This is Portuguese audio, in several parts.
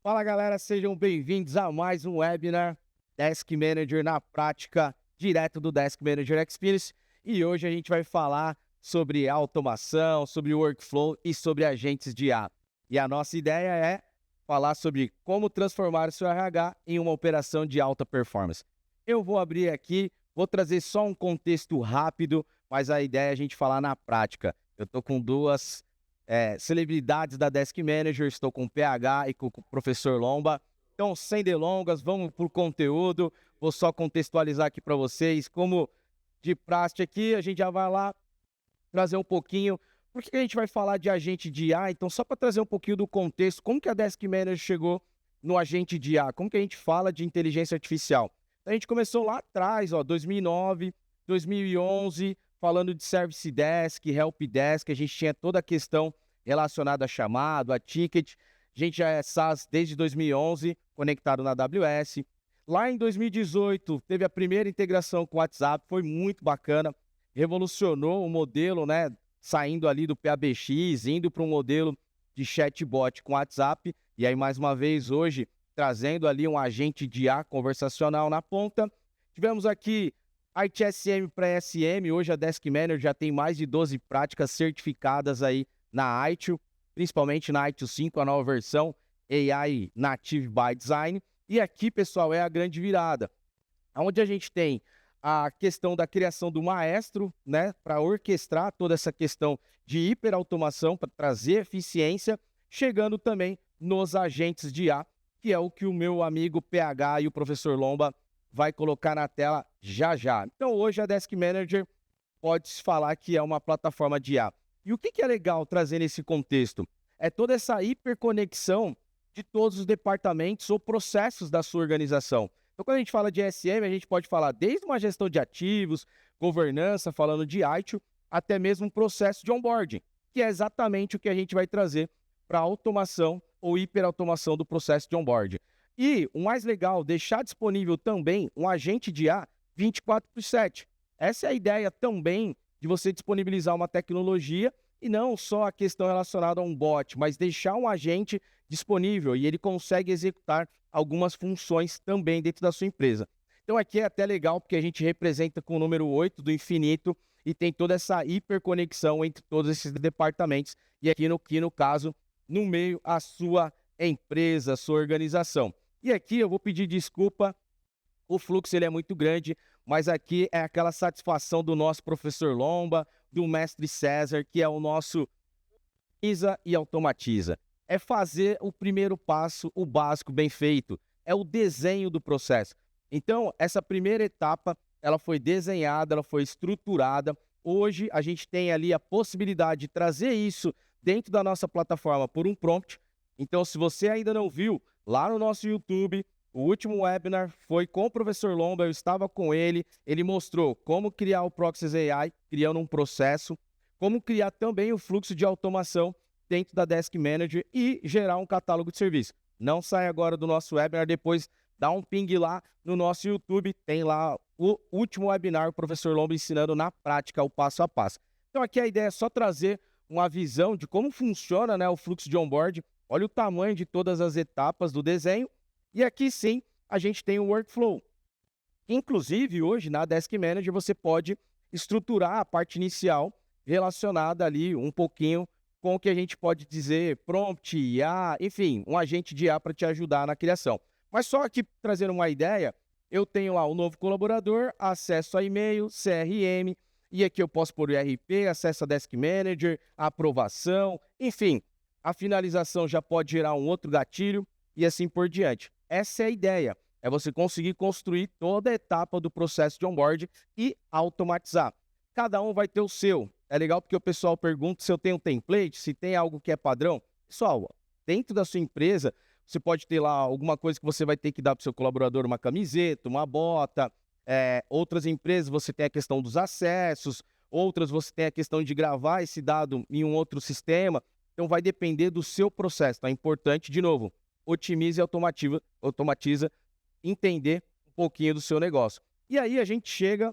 Fala galera, sejam bem-vindos a mais um webinar Desk Manager na prática, direto do Desk Manager Experience. E hoje a gente vai falar sobre automação, sobre workflow e sobre agentes de IA. E a nossa ideia é falar sobre como transformar o seu RH em uma operação de alta performance. Eu vou abrir aqui, vou trazer só um contexto rápido, mas a ideia é a gente falar na prática. Eu estou com duas celebridades da Desk Manager, estou com o PH e com o professor Lomba. Então, sem delongas, vamos para o conteúdo. Vou só contextualizar aqui para vocês. Como de praxe aqui, a gente já vai lá trazer um pouquinho. Por que a gente vai falar de agente de IA? Então, só para trazer um pouquinho do contexto, como que a Desk Manager chegou no agente de IA? Como que a gente fala de inteligência artificial? Então, a gente começou lá atrás, 2009, 2011, falando de Service Desk, Help Desk, a gente tinha toda a questão relacionada a chamado, a ticket. A gente já é SaaS desde 2011, conectado na AWS. Lá em 2018, teve a primeira integração com o WhatsApp, foi muito bacana, revolucionou o modelo, né? Saindo ali do PABX, indo para um modelo de chatbot com WhatsApp. E aí, mais uma vez, hoje, trazendo ali um agente de IA conversacional na ponta. Tivemos aqui ITSM para SM, hoje a Desk Manager já tem mais de 12 práticas certificadas aí na ITIL, principalmente na ITIL 5, a nova versão AI Native by Design. E aqui, pessoal, é a grande virada, onde a gente tem a questão da criação do maestro, né, para orquestrar toda essa questão de hiperautomação, para trazer eficiência, chegando também nos agentes de IA, que é o que o meu amigo PH e o professor Lomba vai colocar na tela já já. Então hoje a Desk Manager pode-se falar que é uma plataforma de IA. E o que é legal trazer nesse contexto? É toda essa hiperconexão de todos os departamentos ou processos da sua organização. Então quando a gente fala de SM, a gente pode falar desde uma gestão de ativos, governança, falando de ITIL, até mesmo um processo de onboarding, que é exatamente o que a gente vai trazer para automação ou hiperautomação do processo de onboarding. E o mais legal, deixar disponível também um agente de IA 24/7. Essa é a ideia também de você disponibilizar uma tecnologia e não só a questão relacionada a um bot, mas deixar um agente disponível e ele consegue executar algumas funções também dentro da sua empresa. Então aqui é até legal porque a gente representa com o número 8 do infinito e tem toda essa hiperconexão entre todos esses departamentos e aqui no caso, no meio a sua empresa, a sua organização. E aqui eu vou pedir desculpa, o fluxo ele é muito grande, mas aqui é aquela satisfação do nosso professor Lomba, do mestre César, que é o nosso Isa e automatiza. É fazer o primeiro passo, o básico bem feito, é o desenho do processo. Então, essa primeira etapa, ela foi desenhada, ela foi estruturada. Hoje a gente tem ali a possibilidade de trazer isso dentro da nossa plataforma por um prompt. Então, se você ainda não viu, lá no nosso YouTube, o último webinar foi com o professor Lomba, eu estava com ele, ele mostrou como criar o Proxies AI, criando um processo, como criar também o fluxo de automação dentro da Desk Manager e gerar um catálogo de serviço. Não sai agora do nosso webinar, depois dá um ping lá no nosso YouTube, tem lá o último webinar, o professor Lomba ensinando na prática o passo a passo. Então aqui a ideia é só trazer uma visão de como funciona, né, o fluxo de onboard. Olha o tamanho de todas as etapas do desenho. E aqui sim, a gente tem o workflow. Inclusive, hoje, na Desk Manager, você pode estruturar a parte inicial relacionada ali um pouquinho com o que a gente pode dizer prompt, IA, enfim, um agente de IA para te ajudar na criação. Mas só aqui trazendo uma ideia, eu tenho lá o novo colaborador, acesso a e-mail, CRM, e aqui eu posso pôr o IRP, acesso a Desk Manager, aprovação, enfim, a finalização já pode gerar um outro gatilho e assim por diante. Essa é a ideia, é você conseguir construir toda a etapa do processo de onboard e automatizar. Cada um vai ter o seu. É legal porque o pessoal pergunta se eu tenho um template, se tem algo que é padrão. Pessoal, dentro da sua empresa, você pode ter lá alguma coisa que você vai ter que dar para o seu colaborador, uma camiseta, uma bota. Outras empresas você tem a questão dos acessos, outras você tem a questão de gravar esse dado em um outro sistema. Então vai depender do seu processo. Tá? É importante, de novo, otimize e automatiza, entender um pouquinho do seu negócio. E aí a gente chega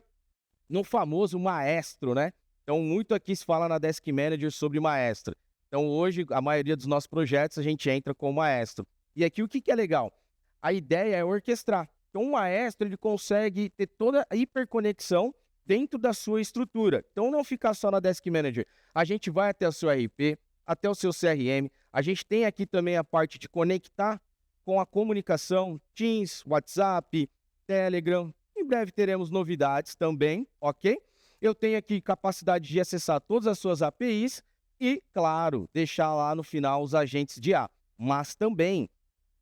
no famoso maestro, né? Então muito aqui se fala na Desk Manager sobre maestro. Então hoje a maioria dos nossos projetos a gente entra com o maestro. E aqui o que é legal? A ideia é orquestrar. Então, o maestro ele consegue ter toda a hiperconexão dentro da sua estrutura. Então, não ficar só na Desk Manager. A gente vai até o seu RP, até o seu CRM. A gente tem aqui também a parte de conectar com a comunicação, Teams, WhatsApp, Telegram. Em breve teremos novidades também, ok? Eu tenho aqui capacidade de acessar todas as suas APIs e, claro, deixar lá no final os agentes de IA. Mas também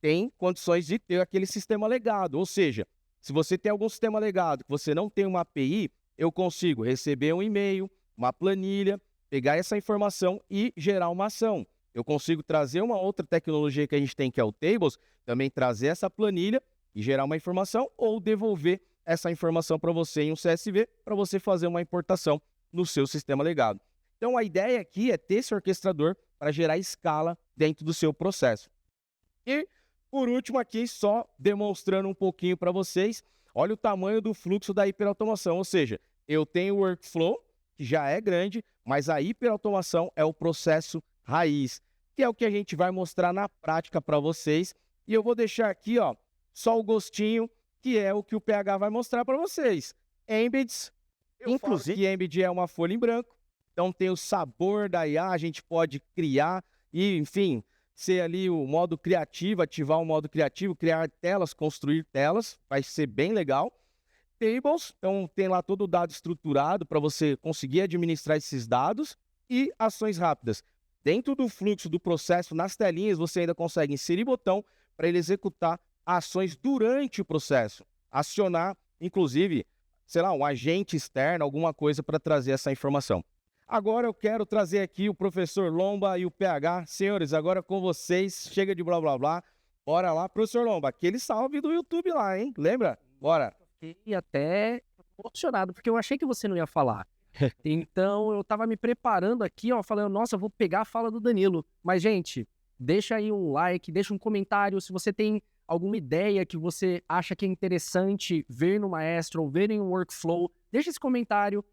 tem condições de ter aquele sistema legado. Ou seja, se você tem algum sistema legado que você não tem uma API, eu consigo receber um e-mail, uma planilha, pegar essa informação e gerar uma ação. Eu consigo trazer uma outra tecnologia que a gente tem, que é o Tables, também trazer essa planilha e gerar uma informação ou devolver essa informação para você em um CSV para você fazer uma importação no seu sistema legado. Então, a ideia aqui é ter esse orquestrador para gerar escala dentro do seu processo. E, por último, aqui só demonstrando um pouquinho para vocês, olha o tamanho do fluxo da hiperautomação, ou seja, eu tenho o workflow, que já é grande, mas a hiperautomação é o processo raiz, que é o que a gente vai mostrar na prática para vocês. E eu vou deixar aqui, ó, só o gostinho, que é o que o PH vai mostrar para vocês. Embeds, inclusive Embed é uma folha em branco, então tem o sabor da IA, a gente pode criar e, enfim, ser ali o modo criativo, ativar o modo criativo, criar telas, construir telas, vai ser bem legal. Tables, então tem lá todo o dado estruturado para você conseguir administrar esses dados e ações rápidas. Dentro do fluxo do processo, nas telinhas, você ainda consegue inserir botão para ele executar ações durante o processo. Acionar, inclusive, sei lá, um agente externo, alguma coisa para trazer essa informação. Agora eu quero trazer aqui o professor Lomba e o PH. Senhores, agora com vocês, chega de blá blá blá. Bora lá, professor Lomba, aquele salve do YouTube lá, hein? Lembra? Bora. Fiquei até emocionado, porque eu achei que você não ia falar. Então eu tava me preparando aqui, ó, falando, nossa, eu vou pegar a fala do Danilo. Mas, gente, deixa aí um like, deixa um comentário se você tem alguma ideia que você acha que é interessante ver no Maestro ou ver em um workflow. Deixa esse comentário.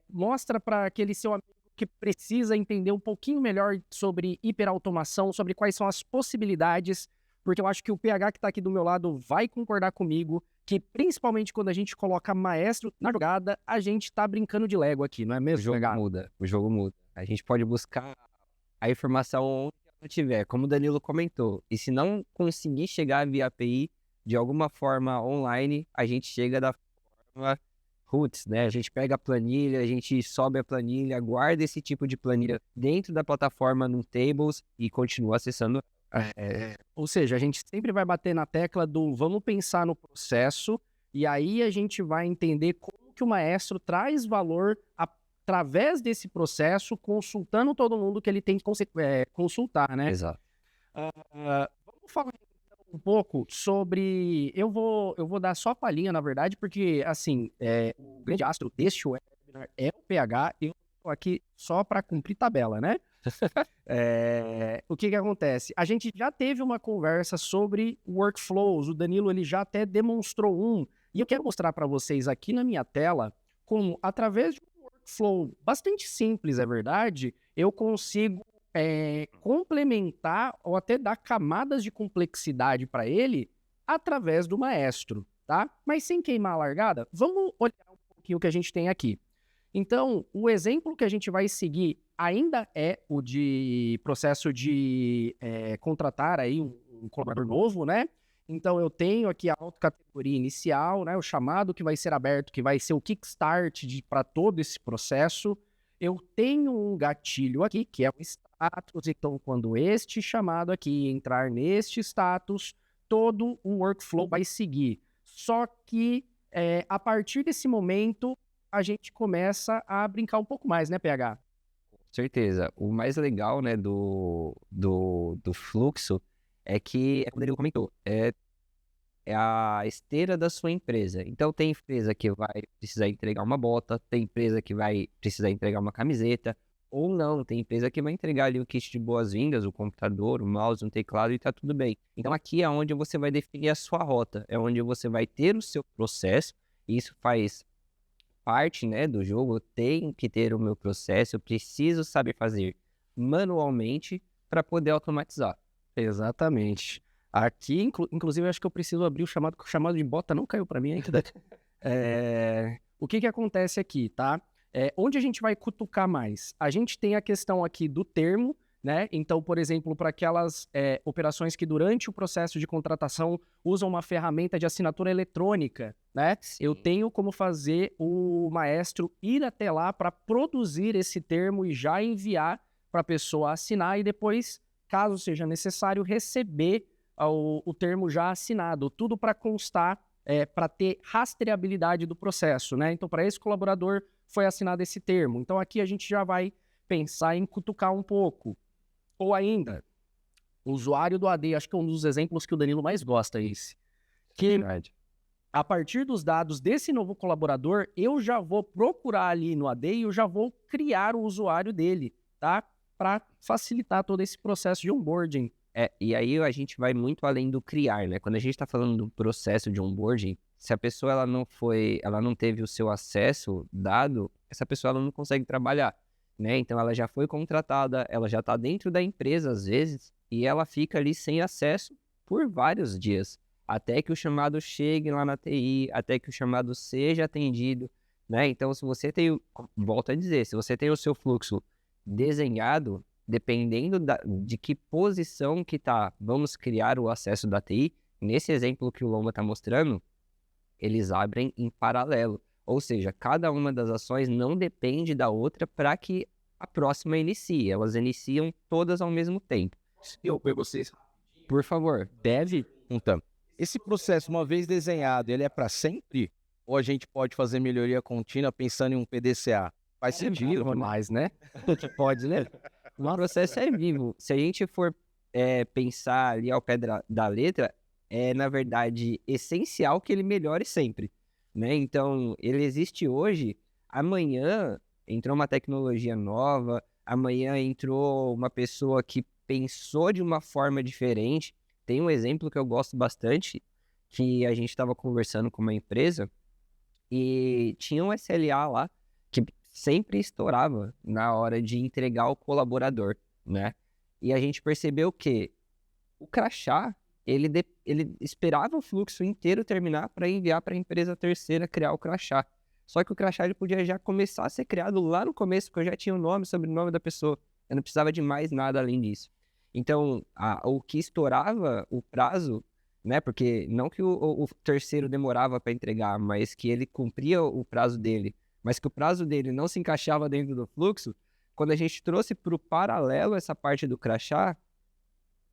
Mostra para aquele seu amigo que precisa entender um pouquinho melhor sobre hiperautomação, sobre quais são as possibilidades, porque eu acho que o PH que está aqui do meu lado vai concordar comigo que principalmente quando a gente coloca Maestro na jogada, a gente está brincando de Lego aqui, não é mesmo? O jogo muda. A gente pode buscar a informação onde ela estiver, como o Danilo comentou. E se não conseguir chegar via API, de alguma forma online, a gente chega da forma roots, né? A gente pega a planilha, a gente sobe a planilha, guarda esse tipo de planilha dentro da plataforma no Tables e continua acessando. Ou seja, a gente sempre vai bater na tecla do vamos pensar no processo e aí a gente vai entender como que o Maestro traz valor através desse processo, consultando todo mundo que ele tem que consultar, né? Exato. Vamos falar um pouco sobre... Eu vou dar só a palhinha, na verdade, porque, assim, o grande astro deste webinar é o PH, eu tô aqui só para cumprir tabela, né? O que acontece? A gente já teve uma conversa sobre workflows, o Danilo ele já até demonstrou um, e eu quero mostrar para vocês aqui na minha tela como, através de um workflow bastante simples, é verdade, eu consigo complementar ou até dar camadas de complexidade para ele através do Maestro, tá? Mas sem queimar a largada, vamos olhar um pouquinho o que a gente tem aqui. Então, o exemplo que a gente vai seguir ainda é o de processo de contratar aí um colaborador novo, né? Então, eu tenho aqui a autocategoria inicial, né? O chamado que vai ser aberto, que vai ser o kickstart para todo esse processo. Eu tenho um gatilho aqui, que é o status. Então, quando este chamado aqui entrar neste status, todo o workflow vai seguir. Só que, a partir desse momento, a gente começa a brincar um pouco mais, né, PH? Com certeza. O mais legal, né, do fluxo é que, como ele comentou, é a esteira da sua empresa. Então, tem empresa que vai precisar entregar uma bota, tem empresa que vai precisar entregar uma camiseta, ou não, tem empresa que vai entregar ali o kit de boas-vindas, o computador, o mouse, um teclado e tá tudo bem. Então, aqui é onde você vai definir a sua rota, é onde você vai ter o seu processo, e isso faz parte, né, do jogo. Eu tenho que ter o meu processo, eu preciso saber fazer manualmente para poder automatizar. Exatamente. Aqui, inclusive, eu acho que eu preciso abrir o chamado, porque o chamado de bota não caiu para mim ainda. O que acontece aqui, tá? Onde a gente vai cutucar mais? A gente tem a questão aqui do termo, né? Então, por exemplo, para aquelas operações que durante o processo de contratação usam uma ferramenta de assinatura eletrônica, né? Eu tenho como fazer o maestro ir até lá para produzir esse termo e já enviar para a pessoa assinar e depois, caso seja necessário, receber o termo já assinado. Tudo para constar, para ter rastreabilidade do processo, né? Então, para esse colaborador foi assinado esse termo. Então, aqui a gente já vai pensar em cutucar um pouco. Ou ainda, o usuário do AD, acho que é um dos exemplos que o Danilo mais gosta, esse. Que a partir dos dados desse novo colaborador, eu já vou procurar ali no AD e eu já vou criar o usuário dele, tá? Para facilitar todo esse processo de onboarding. E aí a gente vai muito além do criar, né? Quando a gente está falando do processo de onboarding, se a pessoa ela não teve o seu acesso dado, essa pessoa ela não consegue trabalhar, né? Então ela já foi contratada, ela já está dentro da empresa às vezes, e ela fica ali sem acesso por vários dias, até que o chamado chegue lá na TI, até que o chamado seja atendido, né? Então se você tem, volto a dizer, se você tem o seu fluxo desenhado, dependendo de que posição que tá, vamos criar o acesso da TI, nesse exemplo que o Lomba está mostrando, eles abrem em paralelo. Ou seja, cada uma das ações não depende da outra para que a próxima inicie. Elas iniciam todas ao mesmo tempo. Eu pego vocês. Por favor, deve. Então, esse processo, uma vez desenhado, ele é para sempre? Ou a gente pode fazer melhoria contínua pensando em um PDCA? Faz sentido, Mas, né? Pode, né? O processo é vivo. Se a gente for pensar ali ao pé da letra, é, na verdade, essencial que ele melhore sempre, né? Então, ele existe hoje, amanhã entrou uma tecnologia nova, amanhã entrou uma pessoa que pensou de uma forma diferente. Tem um exemplo que eu gosto bastante, que a gente estava conversando com uma empresa e tinha um SLA lá que sempre estourava na hora de entregar ao colaborador, né? E a gente percebeu que o crachá, ele esperava o fluxo inteiro terminar para enviar para a empresa terceira criar o crachá. Só que o crachá ele podia já começar a ser criado lá no começo, porque eu já tinha o nome, sobrenome da pessoa. Eu não precisava de mais nada além disso. Então, o que estourava o prazo, né? Porque não que o terceiro demorava para entregar, mas que ele cumpria o prazo dele, mas que o prazo dele não se encaixava dentro do fluxo, quando a gente trouxe para o paralelo essa parte do crachá,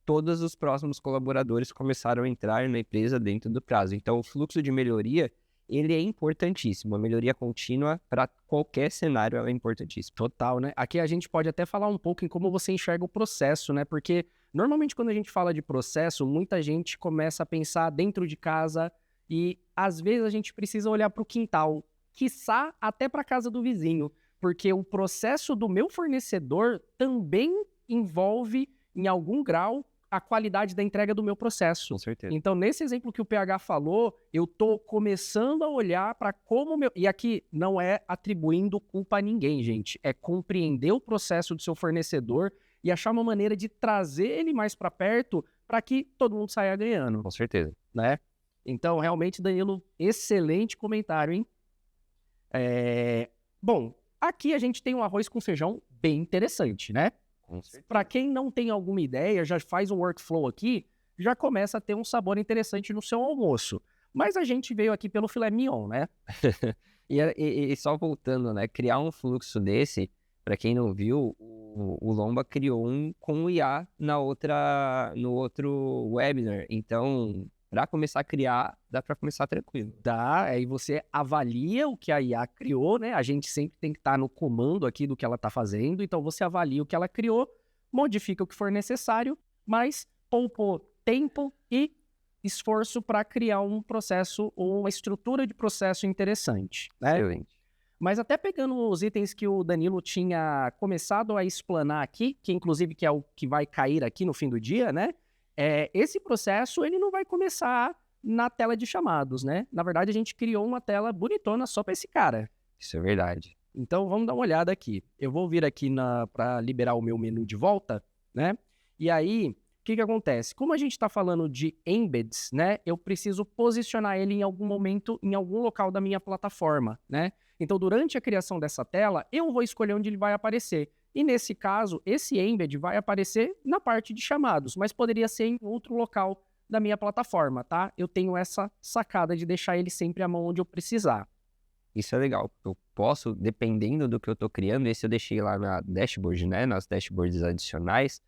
todos os próximos colaboradores começaram a entrar na empresa dentro do prazo. Então, o fluxo de melhoria, ele é importantíssimo. A melhoria contínua, para qualquer cenário, ela é importantíssima. Total, né? Aqui a gente pode até falar um pouco em como você enxerga o processo, né? Porque, normalmente, quando a gente fala de processo, muita gente começa a pensar dentro de casa e, às vezes, a gente precisa olhar para o quintal, quiçá até para a casa do vizinho, porque o processo do meu fornecedor também envolve, em algum grau, a qualidade da entrega do meu processo. Com certeza. Então, nesse exemplo que o PH falou, eu tô começando a olhar para como meu... E aqui não é atribuindo culpa a ninguém, gente. É compreender o processo do seu fornecedor e achar uma maneira de trazer ele mais para perto para que todo mundo saia ganhando. Com certeza. Né? Então, realmente, Danilo, excelente comentário, hein? Bom, aqui a gente tem um arroz com feijão bem interessante, né? Para quem não tem alguma ideia, já faz um workflow aqui, já começa a ter um sabor interessante no seu almoço. Mas a gente veio aqui pelo filé mignon, né? E só voltando, né? Criar um fluxo desse, para quem não viu, o Lomba criou um com o IA no outro webinar. Então, para começar a criar, dá para começar tranquilo. Dá, aí você avalia o que a IA criou, né? A gente sempre tem que estar no comando aqui do que ela está fazendo, então você avalia o que ela criou, modifica o que for necessário, mas poupou tempo e esforço para criar um processo ou uma estrutura de processo interessante, né? Excelente. Mas até pegando os itens que o Danilo tinha começado a explanar aqui, que inclusive que é o que vai cair aqui no fim do dia, né? Esse processo, ele não vai começar na tela de chamados, né? Na verdade, a gente criou uma tela bonitona só para esse cara. Isso é verdade. Então, vamos dar uma olhada aqui. Eu vou vir aqui para liberar o meu menu de volta, né? E aí, o que acontece? Como a gente está falando de embeds, né? Eu preciso posicionar ele em algum momento, em algum local da minha plataforma, né? Então, durante a criação dessa tela, eu vou escolher onde ele vai aparecer. E nesse caso, esse embed vai aparecer na parte de chamados, mas poderia ser em outro local da minha plataforma, tá? Eu tenho essa sacada de deixar ele sempre à mão onde eu precisar. Isso é legal. Eu posso, dependendo do que eu estou criando, esse eu deixei lá na dashboard, né? Nas dashboards adicionais.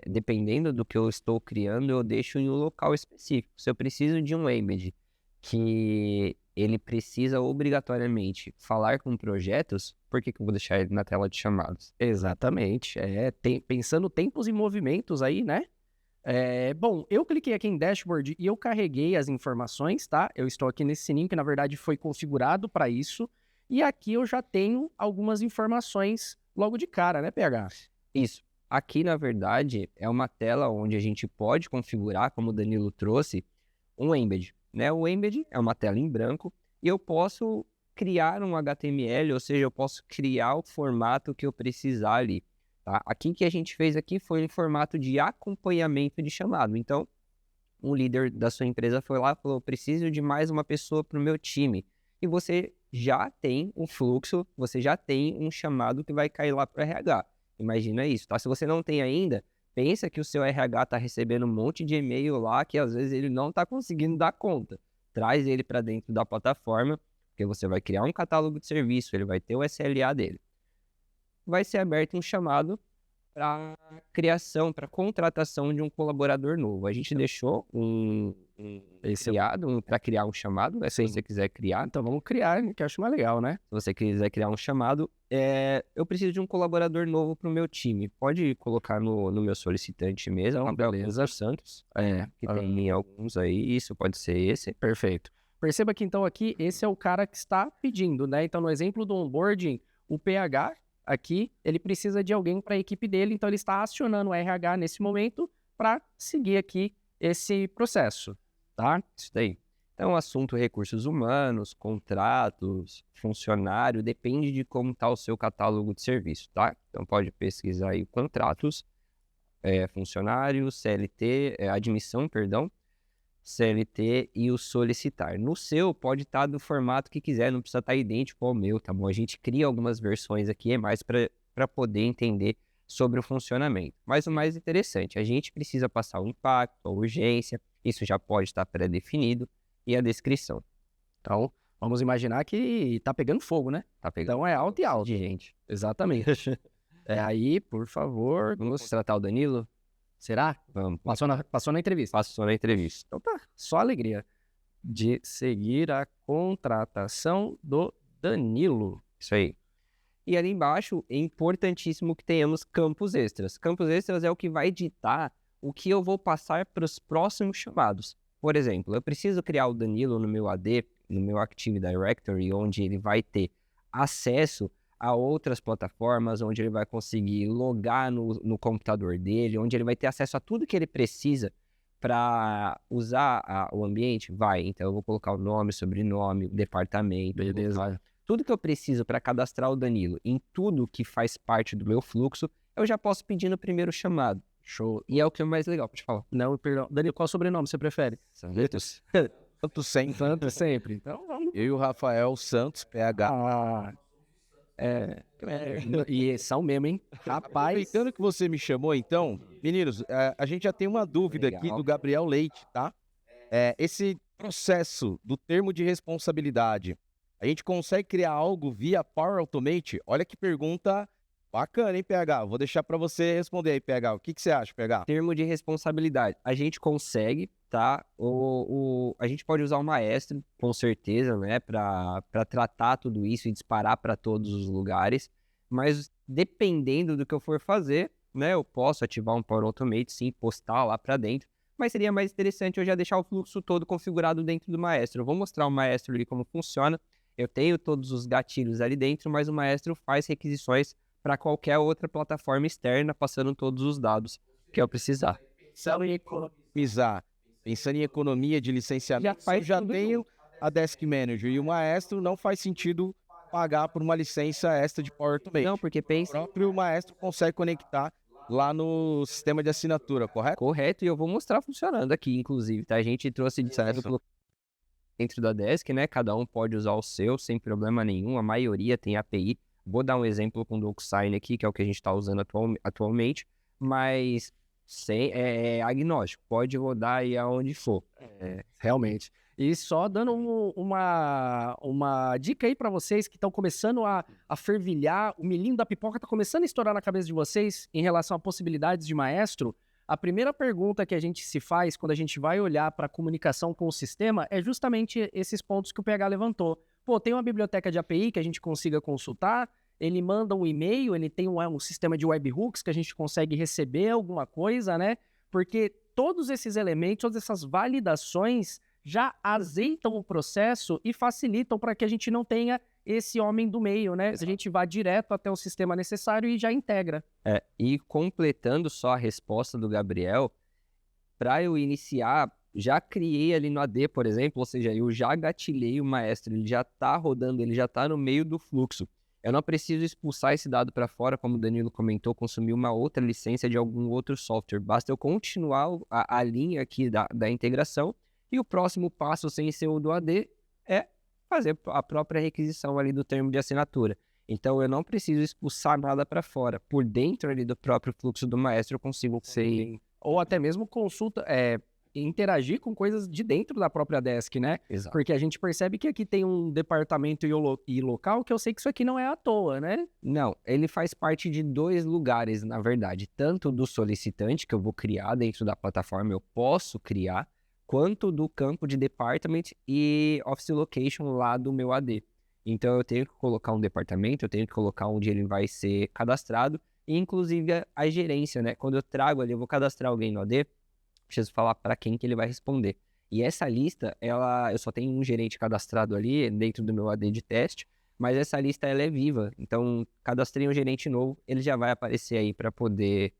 Dependendo do que eu estou criando, eu deixo em um local específico. Se eu preciso de um embed que ele precisa obrigatoriamente falar com projetos, por que eu vou deixar ele na tela de chamados? Exatamente. Pensando tempos e movimentos aí, né? Bom, eu cliquei aqui em Dashboard e eu carreguei as informações, tá? Eu estou aqui nesse sininho que, na verdade, foi configurado para isso. E aqui eu já tenho algumas informações logo de cara, né, PH? Isso. Aqui, na verdade, é uma tela onde a gente pode configurar, como o Danilo trouxe, um embed, né? O embed é uma tela em branco e eu posso criar um HTML, ou seja, eu posso criar o formato que eu precisar ali. Tá? Aqui que a gente fez aqui foi em formato de acompanhamento de chamado. Então, um líder da sua empresa foi lá e falou, preciso de mais uma pessoa para o meu time. E você já tem um fluxo, você já tem um chamado que vai cair lá para o RH. Imagina isso, tá? Se você não tem ainda, pensa que o seu RH está recebendo um monte de e-mail lá que às vezes ele não está conseguindo dar conta. Traz ele para dentro da plataforma, porque você vai criar um catálogo de serviço, ele vai ter o SLA dele. Vai ser aberto um chamado para criação, para contratação de um colaborador novo. A gente deixou para criar um chamado, né? Se você quiser criar. Então vamos criar, que eu acho mais legal, né? Se você quiser criar um chamado, eu preciso de um colaborador novo para o meu time. Pode colocar no meu solicitante mesmo, Então, beleza. Santos, que tem alguns aí, isso pode ser esse. Perfeito. Perceba que então aqui, esse é o cara que está pedindo, né? Então no exemplo do onboarding, o PH aqui, ele precisa de alguém para a equipe dele, então ele está acionando o RH nesse momento para seguir aqui esse processo, tá? Isso daí. Então, assunto recursos humanos, contratos, funcionário, depende de como está o seu catálogo de serviço, tá? Então, pode pesquisar aí contratos, funcionário, CLT, admissão, perdão, CLT e o solicitar. No seu, pode estar do formato que quiser, não precisa estar idêntico ao meu, tá bom? A gente cria algumas versões aqui, é mais para poder entender sobre o funcionamento. Mas o mais interessante, a gente precisa passar o impacto, a urgência, isso já pode estar pré-definido, e a descrição. Então, vamos imaginar que está pegando fogo, né? Tá pegando. Então é alto e alto. De gente. Exatamente. Aí, por favor, Vamos tratar o Danilo? será? Vamos. Passou na entrevista. Passou na entrevista. Então tá, só alegria de seguir a contratação do Danilo. Isso aí. E ali embaixo é importantíssimo que tenhamos campos extras. Campos extras é o que vai ditar o que eu vou passar para os próximos chamados. Por exemplo, eu preciso criar o Danilo no meu AD, no meu Active Directory, onde ele vai ter acesso a outras plataformas, onde ele vai conseguir logar no computador dele, onde ele vai ter acesso a tudo que ele precisa para usar o ambiente. Então eu vou colocar o nome, sobrenome, o departamento. Beleza. Tudo que eu preciso para cadastrar o Danilo em tudo que faz parte do meu fluxo, eu já posso pedir no primeiro chamado. Show. E é o que é mais legal, pode falar. Não, perdão. Danilo, qual sobrenome você prefere? Santos. Tanto sempre. Santos sempre. Então vamos. Eu e o Rafael Santos, PH. E são mesmo, hein? Rapaz. Aproveitando que você me chamou, então, meninos, a gente já tem uma dúvida aqui do Gabriel Leite, tá? Esse processo do termo de responsabilidade, a gente consegue criar algo via Power Automate? Olha que pergunta bacana, hein, PH? Vou deixar para você responder aí, PH. O que você acha, PH? Termo de responsabilidade. A gente consegue, tá? A gente pode usar o Maestro, com certeza, né? Para tratar tudo isso e disparar para todos os lugares. Mas dependendo do que eu for fazer, né? Eu posso ativar um Power Automate, sim, postar lá para dentro. Mas seria mais interessante eu já deixar o fluxo todo configurado dentro do Maestro. Eu vou mostrar o Maestro ali como funciona. Eu tenho todos os gatilhos ali dentro, mas o Maestro faz requisições para qualquer outra plataforma externa, passando todos os dados que eu precisar. Pensando em economizar, pensando em economia de licenciamento, eu já tenho a Desk Manager e o Maestro, não faz sentido pagar por uma licença extra de Power Automate. Não, porque O próprio Maestro consegue conectar lá no sistema de assinatura, correto? Correto, e eu vou mostrar funcionando aqui, inclusive, tá? A gente trouxe direto dentro da Desk, né? Cada um pode usar o seu sem problema nenhum, a maioria tem API. Vou dar um exemplo com o DocuSign aqui, que é o que a gente está usando atualmente, mas é agnóstico, pode rodar aí aonde for. Realmente. E só dando uma dica aí para vocês que estão começando a fervilhar, o milhinho da pipoca está começando a estourar na cabeça de vocês em relação a possibilidades de maestro. A primeira pergunta que a gente se faz quando a gente vai olhar para a comunicação com o sistema é justamente esses pontos que o PH levantou. Pô, tem uma biblioteca de API que a gente consiga consultar, ele manda um e-mail, ele tem um sistema de webhooks que a gente consegue receber alguma coisa, né? Porque todos esses elementos, todas essas validações já azeitam o processo e facilitam para que a gente não tenha esse homem do meio, né? A gente vá direto até o sistema necessário e já integra. E completando só a resposta do Gabriel, para eu iniciar, já criei ali no AD, por exemplo, ou seja, eu já gatilhei o maestro, ele já está rodando, ele já está no meio do fluxo. Eu não preciso expulsar esse dado para fora, como o Danilo comentou, consumir uma outra licença de algum outro software. Basta eu continuar a linha aqui da integração e o próximo passo, sem ser o do AD, é fazer a própria requisição ali do termo de assinatura. Então, eu não preciso expulsar nada para fora. Por dentro ali do próprio fluxo do maestro, eu consigo ser... Ou até mesmo consulta, interagir com coisas de dentro da própria desk, né? Exato. Porque a gente percebe que aqui tem um departamento e local que eu sei que isso aqui não é à toa, né? Não, ele faz parte de 2 lugares, na verdade. Tanto do solicitante, que eu vou criar dentro da plataforma, eu posso criar, quanto do campo de department e office location lá do meu AD. Então, eu tenho que colocar um departamento, eu tenho que colocar onde ele vai ser cadastrado, e inclusive a gerência, né? Quando eu trago ali, eu vou cadastrar alguém no AD, preciso falar para quem que ele vai responder. E essa lista, eu só tenho um gerente cadastrado ali dentro do meu AD de teste, mas essa lista ela é viva. Então, cadastrei um gerente novo, ele já vai aparecer aí para poder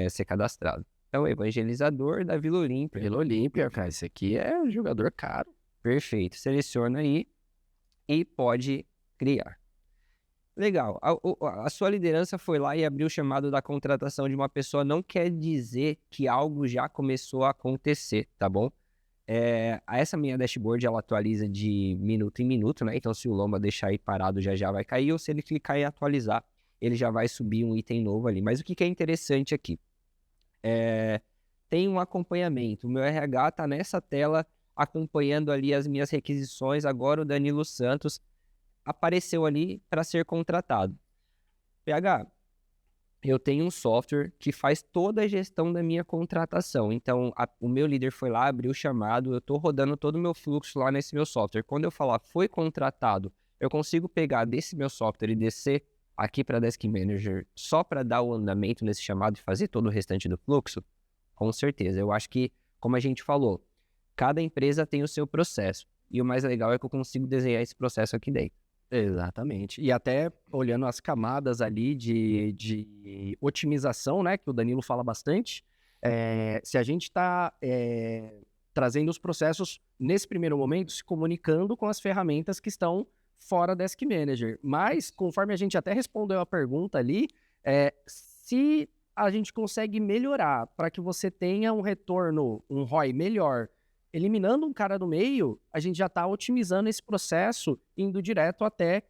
ser cadastrado. Então, evangelizador da Vila Olímpia. Vila Olímpia, cara, esse aqui é um jogador caro. Perfeito. Seleciona aí e pode criar. Legal. A sua liderança foi lá e abriu o chamado da contratação de uma pessoa. Não quer dizer que algo já começou a acontecer, tá bom? Essa minha dashboard, ela atualiza de minuto em minuto, né? Então, se o Lomba deixar aí parado, já vai cair. Ou se ele clicar em atualizar, ele já vai subir um item novo ali. Mas o que é interessante aqui? Tem um acompanhamento. O meu RH está nessa tela acompanhando ali as minhas requisições. Agora o Danilo Santos apareceu ali para ser contratado. PH, eu tenho um software que faz toda a gestão da minha contratação. Então, o meu líder foi lá, abriu o chamado, eu estou rodando todo o meu fluxo lá nesse meu software. Quando eu falar foi contratado, eu consigo pegar desse meu software e descer aqui para Desk Manager só para dar o andamento nesse chamado e fazer todo o restante do fluxo? Com certeza. Eu acho que, como a gente falou, cada empresa tem o seu processo. E o mais legal é que eu consigo desenhar esse processo aqui dentro. Exatamente. E até olhando as camadas ali de otimização, né, que o Danilo fala bastante, se a gente está trazendo os processos, nesse primeiro momento, se comunicando com as ferramentas que estão fora Desk Manager. Mas, conforme a gente até respondeu a pergunta ali, se a gente consegue melhorar para que você tenha um retorno, um ROI melhor, eliminando um cara do meio, a gente já está otimizando esse processo, indo direto até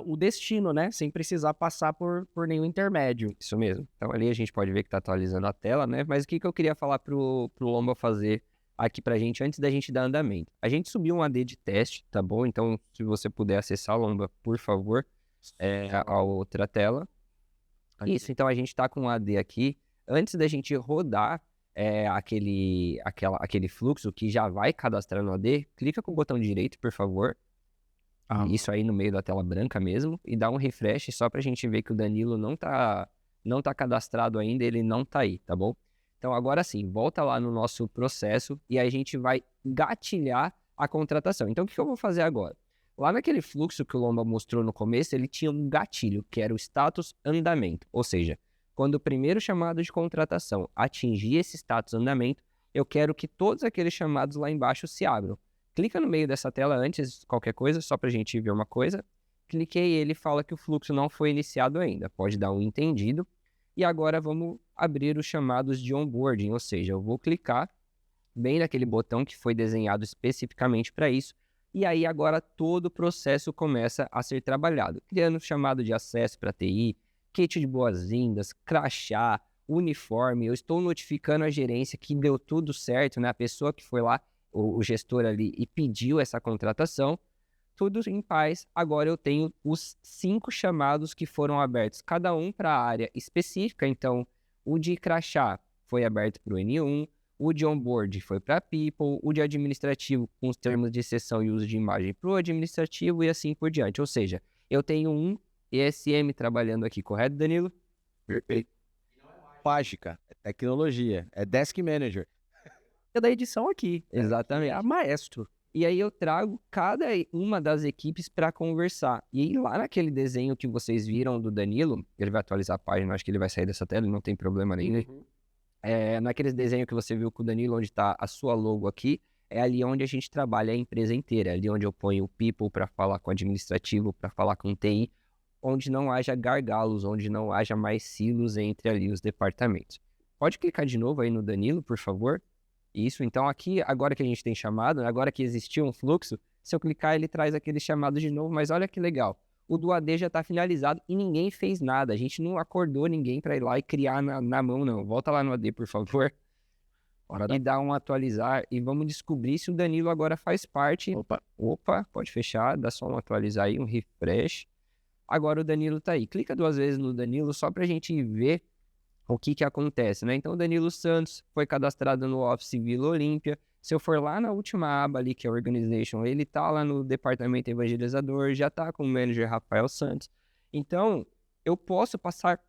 o destino, né? Sem precisar passar por nenhum intermédio. Isso mesmo. Então ali a gente pode ver que está atualizando a tela, né? Mas o que eu queria falar pro Lomba fazer aqui pra gente, antes da gente dar andamento? A gente subiu um AD de teste, tá bom? Então, se você puder acessar, Lomba, por favor, a outra tela. Isso, então a gente está com um AD aqui. Antes da gente rodar aquele fluxo que já vai cadastrar no AD, clica com o botão direito, por favor. Isso aí no meio da tela branca mesmo, e dá um refresh só pra gente ver que o Danilo não tá cadastrado ainda, ele não tá aí, tá bom? Então agora sim, volta lá no nosso processo e a gente vai gatilhar a contratação. Então o que eu vou fazer agora? Lá naquele fluxo que o Lomba mostrou no começo, ele tinha um gatilho, que era o status andamento, ou seja, quando o primeiro chamado de contratação atingir esse status andamento, eu quero que todos aqueles chamados lá embaixo se abram. Clica no meio dessa tela antes de qualquer coisa, só para a gente ver uma coisa. Cliquei e ele fala que o fluxo não foi iniciado ainda. Pode dar um entendido. E agora vamos abrir os chamados de onboarding, ou seja, eu vou clicar bem naquele botão que foi desenhado especificamente para isso, e aí agora todo o processo começa a ser trabalhado, criando chamado de acesso para TI, kit de boas-vindas, crachá, uniforme. Eu estou notificando a gerência que deu tudo certo, né? A pessoa que foi lá, o gestor ali, e pediu essa contratação, tudo em paz. Agora eu tenho os 5 chamados que foram abertos, cada um para a área específica. Então, o de crachá foi aberto para o N1, o de onboard foi para People, o de administrativo com os termos de sessão e uso de imagem para o administrativo e assim por diante. Ou seja, eu tenho um ESM trabalhando aqui, correto, Danilo? Perfeito. Mágica, é tecnologia, é Desk Manager. É da edição aqui. Exatamente. É a maestro. E aí eu trago cada uma das equipes para conversar. E aí lá naquele desenho que vocês viram do Danilo, ele vai atualizar a página, acho que ele vai sair dessa tela, não tem problema nenhum. Naquele desenho que você viu com o Danilo, onde está a sua logo aqui, é ali onde a gente trabalha a empresa inteira. É ali onde eu ponho o people para falar com o administrativo, para falar com o TI, onde não haja gargalos, onde não haja mais silos entre ali os departamentos. Pode clicar de novo aí no Danilo, por favor. Isso, então aqui, agora que a gente tem chamado, agora que existiu um fluxo, se eu clicar ele traz aquele chamado de novo, mas olha que legal, o do AD já está finalizado e ninguém fez nada, a gente não acordou ninguém para ir lá e criar na mão não. Volta lá no AD, por favor, e dá um atualizar e vamos descobrir se o Danilo agora faz parte. Opa, pode fechar, dá só um atualizar aí, um refresh. Agora o Danilo está aí, clica 2 vezes no Danilo só para a gente ver o que acontece, né? Então, o Danilo Santos foi cadastrado no Office Vila Olímpia. Se eu for lá na última aba ali, que é Organization, ele tá lá no departamento evangelizador, já tá com o manager Rafael Santos. Então, eu posso passar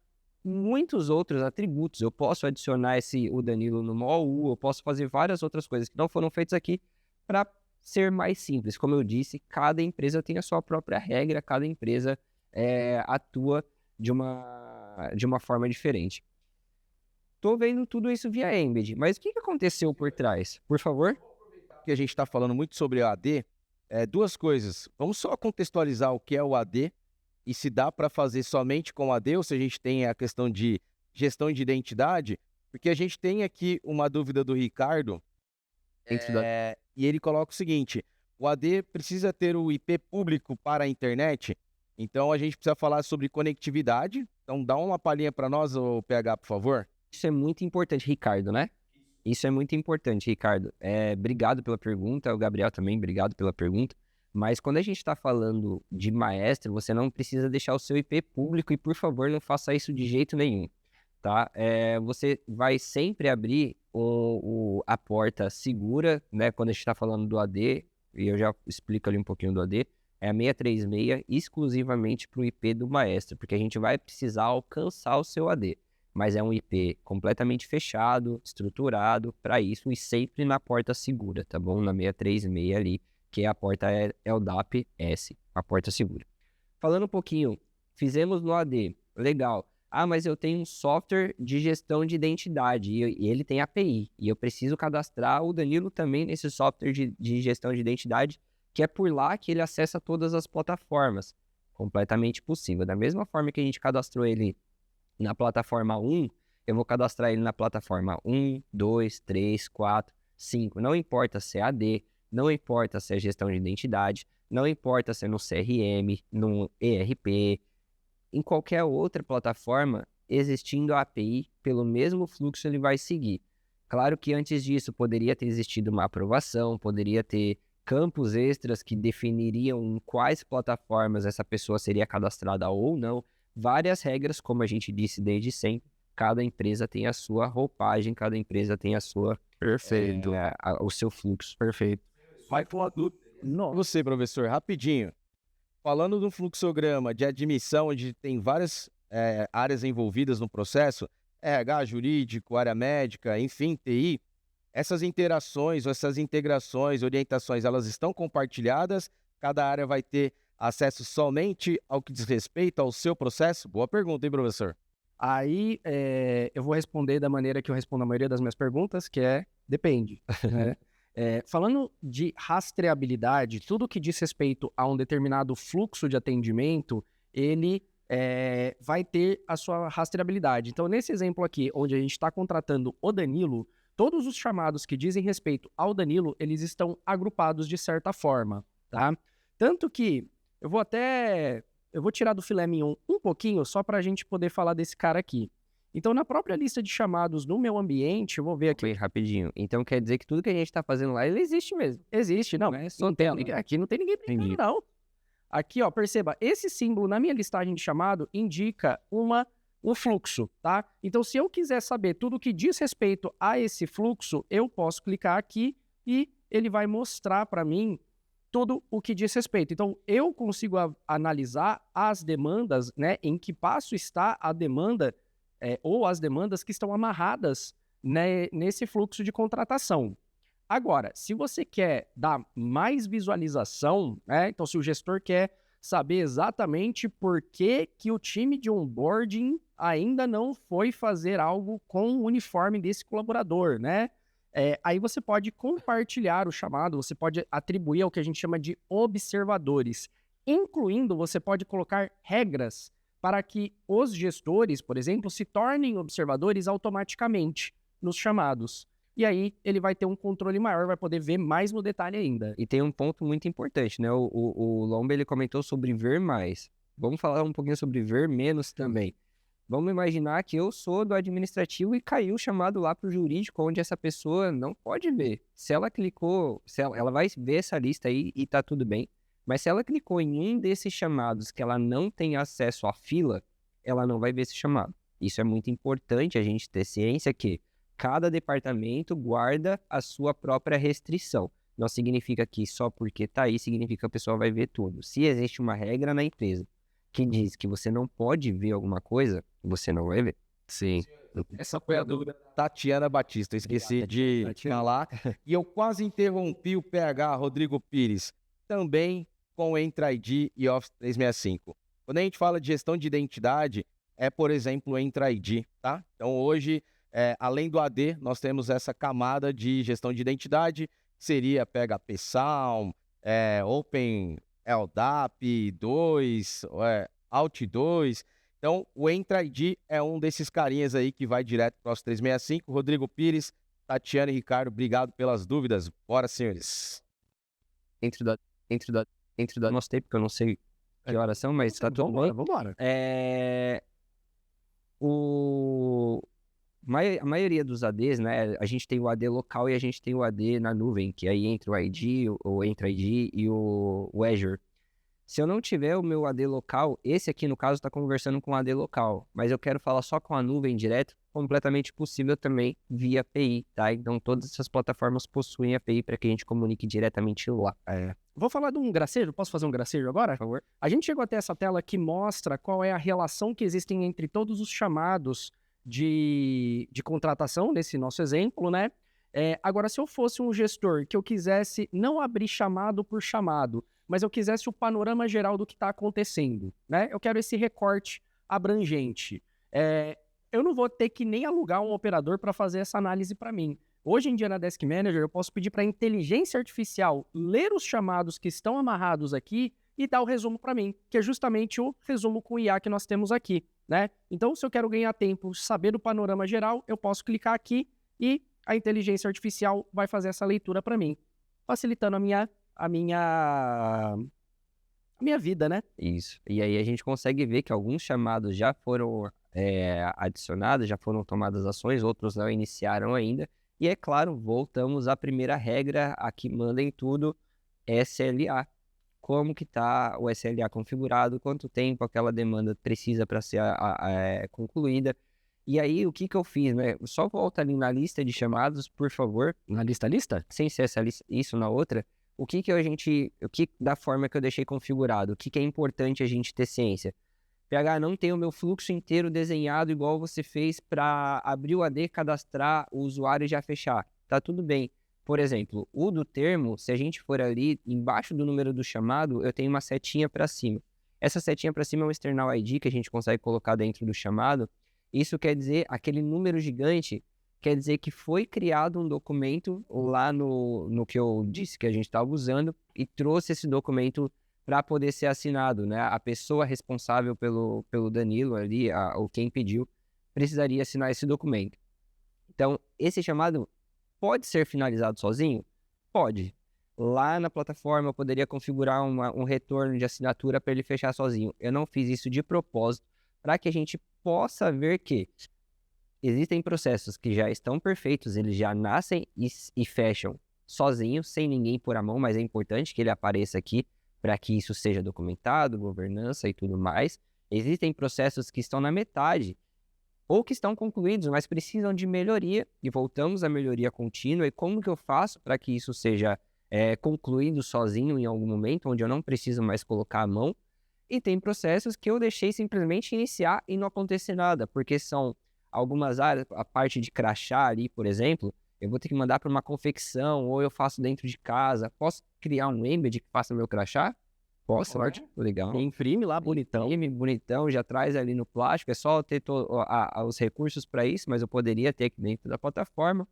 muitos outros atributos. Eu posso adicionar o Danilo no MOU, eu posso fazer várias outras coisas que não foram feitas aqui para ser mais simples. Como eu disse, cada empresa tem a sua própria regra, cada empresa atua de uma forma diferente. Tô vendo tudo isso via Embed, mas o que aconteceu por trás? Por favor? Que a gente está falando muito sobre o AD, 2 coisas. Vamos só contextualizar o que é o AD e se dá para fazer somente com o AD ou se a gente tem a questão de gestão de identidade, porque a gente tem aqui uma dúvida do Ricardo, e ele coloca o seguinte, o AD precisa ter o IP público para a internet, então a gente precisa falar sobre conectividade, então dá uma palhinha para nós, o PH, por favor. Isso é muito importante, Ricardo, né? Isso é muito importante, Ricardo. Obrigado pela pergunta, o Gabriel também, obrigado pela pergunta. Mas quando a gente está falando de maestro, você não precisa deixar o seu IP público e, por favor, não faça isso de jeito nenhum, tá? Você vai sempre abrir a porta segura, né? Quando a gente está falando do AD, e eu já explico ali um pouquinho do AD, é a 636 exclusivamente para o IP do maestro, porque a gente vai precisar alcançar o seu AD. Mas é um IP completamente fechado, estruturado para isso e sempre na porta segura, tá bom? Na 636 ali, que é a porta LDAP S, a porta segura. Falando um pouquinho, fizemos no AD, legal. Ah, mas eu tenho um software de gestão de identidade e ele tem API. E eu preciso cadastrar o Danilo também nesse software de gestão de identidade, que é por lá que ele acessa todas as plataformas. Completamente possível. Da mesma forma que a gente cadastrou ele na plataforma 1, eu vou cadastrar ele na plataforma 1, 2, 3, 4, 5. Não importa se é AD, não importa se é gestão de identidade, não importa se é no CRM, no ERP, em qualquer outra plataforma, existindo a API, pelo mesmo fluxo ele vai seguir. Claro que antes disso poderia ter existido uma aprovação, poderia ter campos extras que definiriam em quais plataformas essa pessoa seria cadastrada ou não. Várias regras, como a gente disse desde sempre, cada empresa tem a sua roupagem, cada empresa tem a sua... Perfeito. O seu fluxo. Perfeito. Vai falar tudo. Você, professor, rapidinho. Falando de um fluxograma de admissão, onde tem várias áreas envolvidas no processo, RH, jurídico, área médica, enfim, TI, essas interações, ou essas integrações, orientações, elas estão compartilhadas? Cada área vai ter acesso somente ao que diz respeito ao seu processo? Boa pergunta, hein, professor? Aí eu vou responder da maneira que eu respondo a maioria das minhas perguntas, que depende. Né? Falando de rastreabilidade, tudo que diz respeito a um determinado fluxo de atendimento, ele vai ter a sua rastreabilidade. Então, nesse exemplo aqui, onde a gente está contratando o Danilo, todos os chamados que dizem respeito ao Danilo, eles estão agrupados de certa forma, tá? Tanto que eu vou tirar do filé mignon um pouquinho só para a gente poder falar desse cara aqui. Então, na própria lista de chamados no meu ambiente, eu vou ver aqui. Bem rapidinho. Então quer dizer que tudo que a gente tá fazendo lá, ele existe mesmo. Existe, não. Aqui não tem ninguém brincando, não. Aqui, ó, perceba, esse símbolo na minha listagem de chamado indica um fluxo, tá? Então, se eu quiser saber tudo que diz respeito a esse fluxo, eu posso clicar aqui e ele vai mostrar para mim tudo o que diz respeito. Então, eu consigo analisar as demandas, né? Em que passo está a demanda ou as demandas que estão amarradas, né, nesse fluxo de contratação. Agora, se você quer dar mais visualização, né? Então, se o gestor quer saber exatamente por que o time de onboarding ainda não foi fazer algo com o uniforme desse colaborador, né? Aí você pode compartilhar o chamado, você pode atribuir ao que a gente chama de observadores. Incluindo, você pode colocar regras para que os gestores, por exemplo, se tornem observadores automaticamente nos chamados. E aí ele vai ter um controle maior, vai poder ver mais no detalhe ainda. E tem um ponto muito importante, né? O Lomba, ele comentou sobre ver mais. Vamos falar um pouquinho sobre ver menos também. Vamos imaginar que eu sou do administrativo e caiu o chamado lá para o jurídico, onde essa pessoa não pode ver. Se ela clicou, ela vai ver essa lista aí e tá tudo bem. Mas se ela clicou em um desses chamados que ela não tem acesso à fila, ela não vai ver esse chamado. Isso é muito importante a gente ter ciência que cada departamento guarda a sua própria restrição. Não significa que só porque tá aí, significa que a pessoa vai ver tudo. Se existe uma regra na empresa que diz que você não pode ver alguma coisa, você não vai ver. Sim. Essa foi a dúvida da Tatiana Batista. Eu esqueci de falar. E eu quase interrompi o PH Rodrigo Pires, também com o Entra ID e Office 365. Quando a gente fala de gestão de identidade, por exemplo, o Entra ID, tá? Então, hoje, além do AD, nós temos essa camada de gestão de identidade, que seria PHP Psalm, Open LDAP 2, Alt 2. Então, o Entra ID é um desses carinhas aí que vai direto para o Office 365. Rodrigo Pires, Tatiana e Ricardo, obrigado pelas dúvidas. Bora, senhores. Entre do nosso tempo, que eu não sei que horas são, mas tá tudo bem. Vamos embora. A maioria dos ADs, né? A gente tem o AD local e a gente tem o AD na nuvem, que aí entra o ID, o Entra ID e o Azure. Se eu não tiver o meu AD local, esse aqui, no caso, está conversando com o AD local, mas eu quero falar só com a nuvem direto, completamente possível também via API, tá? Então, todas essas plataformas possuem API para que a gente comunique diretamente lá. Vou falar de um gracejo, posso fazer um gracejo agora? Por favor. A gente chegou até essa tela que mostra qual é a relação que existem entre todos os chamados de contratação, nesse nosso exemplo, né? Agora, se eu fosse um gestor que eu quisesse não abrir chamado por chamado, mas eu quisesse o panorama geral do que está acontecendo, né? Eu quero esse recorte abrangente. Eu não vou ter que nem alugar um operador para fazer essa análise para mim. Hoje em dia, na Desk Manager, eu posso pedir para a inteligência artificial ler os chamados que estão amarrados aqui e dar o resumo para mim, que é justamente o resumo com IA que nós temos aqui, né? Então, se eu quero ganhar tempo, saber do panorama geral, eu posso clicar aqui e a inteligência artificial vai fazer essa leitura para mim, facilitando a minha vida, né? Isso. E aí a gente consegue ver que alguns chamados já foram adicionados, já foram tomadas ações, outros não iniciaram ainda. E é claro, voltamos à primeira regra, a que manda em tudo, SLA. Como que está o SLA configurado, quanto tempo aquela demanda precisa para ser concluída. E aí, o que eu fiz, né? Só volta ali na lista de chamados, por favor. Na lista? Sem ser essa lista, isso na outra. Da forma que eu deixei configurado, o que é importante a gente ter ciência? PH, não tem o meu fluxo inteiro desenhado igual você fez para abrir o AD, cadastrar o usuário e já fechar. Tá tudo bem. Por exemplo, o do termo, se a gente for ali embaixo do número do chamado, eu tenho uma setinha para cima. Essa setinha para cima é um external ID que a gente consegue colocar dentro do chamado. Isso quer dizer, aquele número gigante, quer dizer que foi criado um documento lá no que eu disse que a gente estava usando e trouxe esse documento para poder ser assinado, né? A pessoa responsável pelo Danilo ali, ou quem pediu, precisaria assinar esse documento. Então, esse chamado pode ser finalizado sozinho? Pode. Lá na plataforma eu poderia configurar um retorno de assinatura para ele fechar sozinho. Eu não fiz isso de propósito, para que a gente possa ver que existem processos que já estão perfeitos, eles já nascem e fecham sozinhos, sem ninguém pôr a mão, mas é importante que ele apareça aqui para que isso seja documentado, governança e tudo mais. Existem processos que estão na metade ou que estão concluídos, mas precisam de melhoria, e voltamos à melhoria contínua. E como que eu faço para que isso seja concluído sozinho em algum momento, onde eu não preciso mais colocar a mão? E tem processos que eu deixei simplesmente iniciar e não acontecer nada, porque são algumas áreas, a parte de crachá ali, por exemplo, eu vou ter que mandar para uma confecção, ou eu faço dentro de casa. Posso criar um embed que faça meu crachá? Posso, legal. Imprime lá, bonitão. Imprime bonitão, já traz ali no plástico, é só ter os recursos para isso, mas eu poderia ter aqui dentro da plataforma,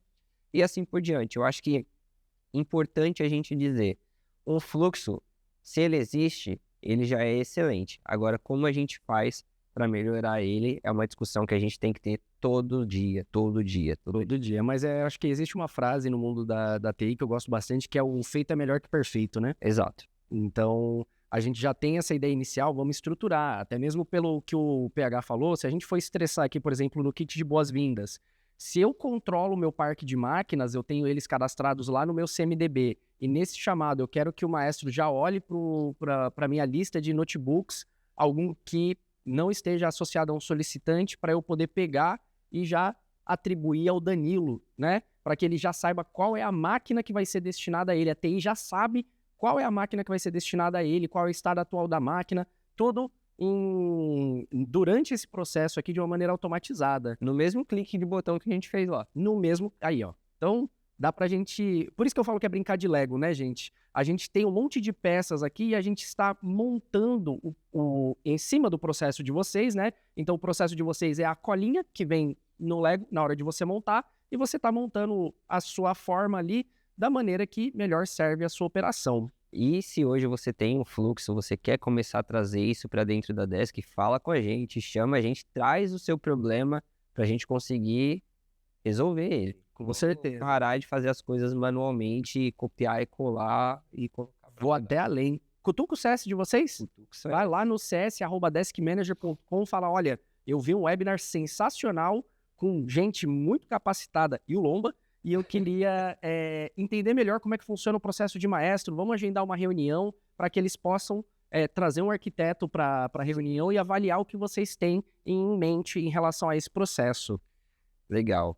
e assim por diante. Eu acho que é importante a gente dizer, um fluxo, se ele existe, ele já é excelente. Agora, como a gente faz para melhorar ele, é uma discussão que a gente tem que ter todo dia. Mas acho que existe uma frase no mundo da TI que eu gosto bastante, que é o feito é melhor que perfeito, né? Exato. Então, a gente já tem essa ideia inicial, vamos estruturar. Até mesmo pelo que o PH falou, se a gente for estressar aqui, por exemplo, no kit de boas-vindas, se eu controlo o meu parque de máquinas, eu tenho eles cadastrados lá no meu CMDB, e nesse chamado eu quero que o maestro já olhe para a minha lista de notebooks, algum que não esteja associado a um solicitante, para eu poder pegar e já atribuir ao Danilo, né? Para que ele já saiba qual é a máquina que vai ser destinada a ele. A TI já sabe qual é a máquina que vai ser destinada a ele, qual é o estado atual da máquina, tudo durante esse processo aqui de uma maneira automatizada. No mesmo clique de botão que a gente fez lá. No mesmo... Aí, ó. Então, dá pra gente... Por isso que eu falo que é brincar de Lego, né, gente? A gente tem um monte de peças aqui e a gente está montando em cima do processo de vocês, né? Então, o processo de vocês é a colinha que vem no Lego na hora de você montar, e você tá montando a sua forma ali da maneira que melhor serve a sua operação. E se hoje você tem um fluxo, você quer começar a trazer isso para dentro da Desk, fala com a gente, chama a gente, traz o seu problema para a gente conseguir resolver ele. Com certeza. Parar de fazer as coisas manualmente, copiar e colar e colocar. Vou até além. Cutuca o CS de vocês? Vai lá no cs@deskmanager.com, fala, olha, eu vi um webinar sensacional com gente muito capacitada e o Lomba, e eu queria entender melhor como é que funciona o processo de maestro. Vamos agendar uma reunião para que eles possam trazer um arquiteto para a reunião e avaliar o que vocês têm em mente em relação a esse processo. Legal.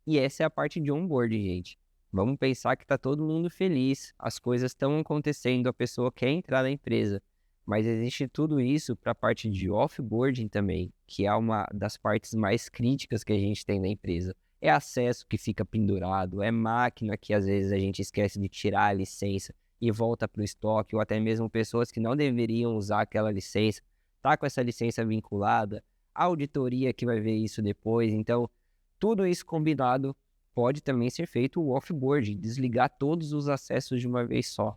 E essa é a parte de onboarding, gente. Vamos pensar que está todo mundo feliz, as coisas estão acontecendo, a pessoa quer entrar na empresa. Mas existe tudo isso para a parte de offboarding também, que é uma das partes mais críticas que a gente tem na empresa. É acesso que fica pendurado, é máquina que às vezes a gente esquece de tirar a licença e volta para o estoque, ou até mesmo pessoas que não deveriam usar aquela licença, tá com essa licença vinculada, a auditoria que vai ver isso depois. Então, tudo isso combinado pode também ser feito o offboard, desligar todos os acessos de uma vez só.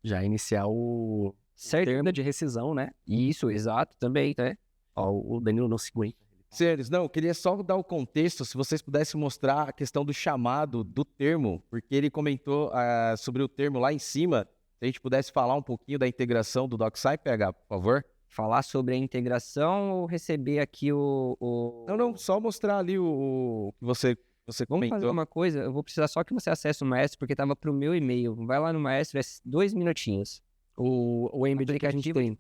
Já iniciar o termo de rescisão, né? Isso, exato, também, né? Ó, o Danilo não se aguenta. Senhores, não, eu queria só dar o contexto, se vocês pudessem mostrar a questão do chamado do termo, porque ele comentou sobre o termo lá em cima. Se a gente pudesse falar um pouquinho da integração do DocSci, PH, por favor. Falar sobre a integração ou receber aqui Não, só mostrar ali o que você Vamos comentou. fazer uma coisa, eu vou precisar só que você acesse o Maestro, porque estava para o meu e-mail. Vai lá no Maestro, é 2 minutinhos. O embed que a gente tem.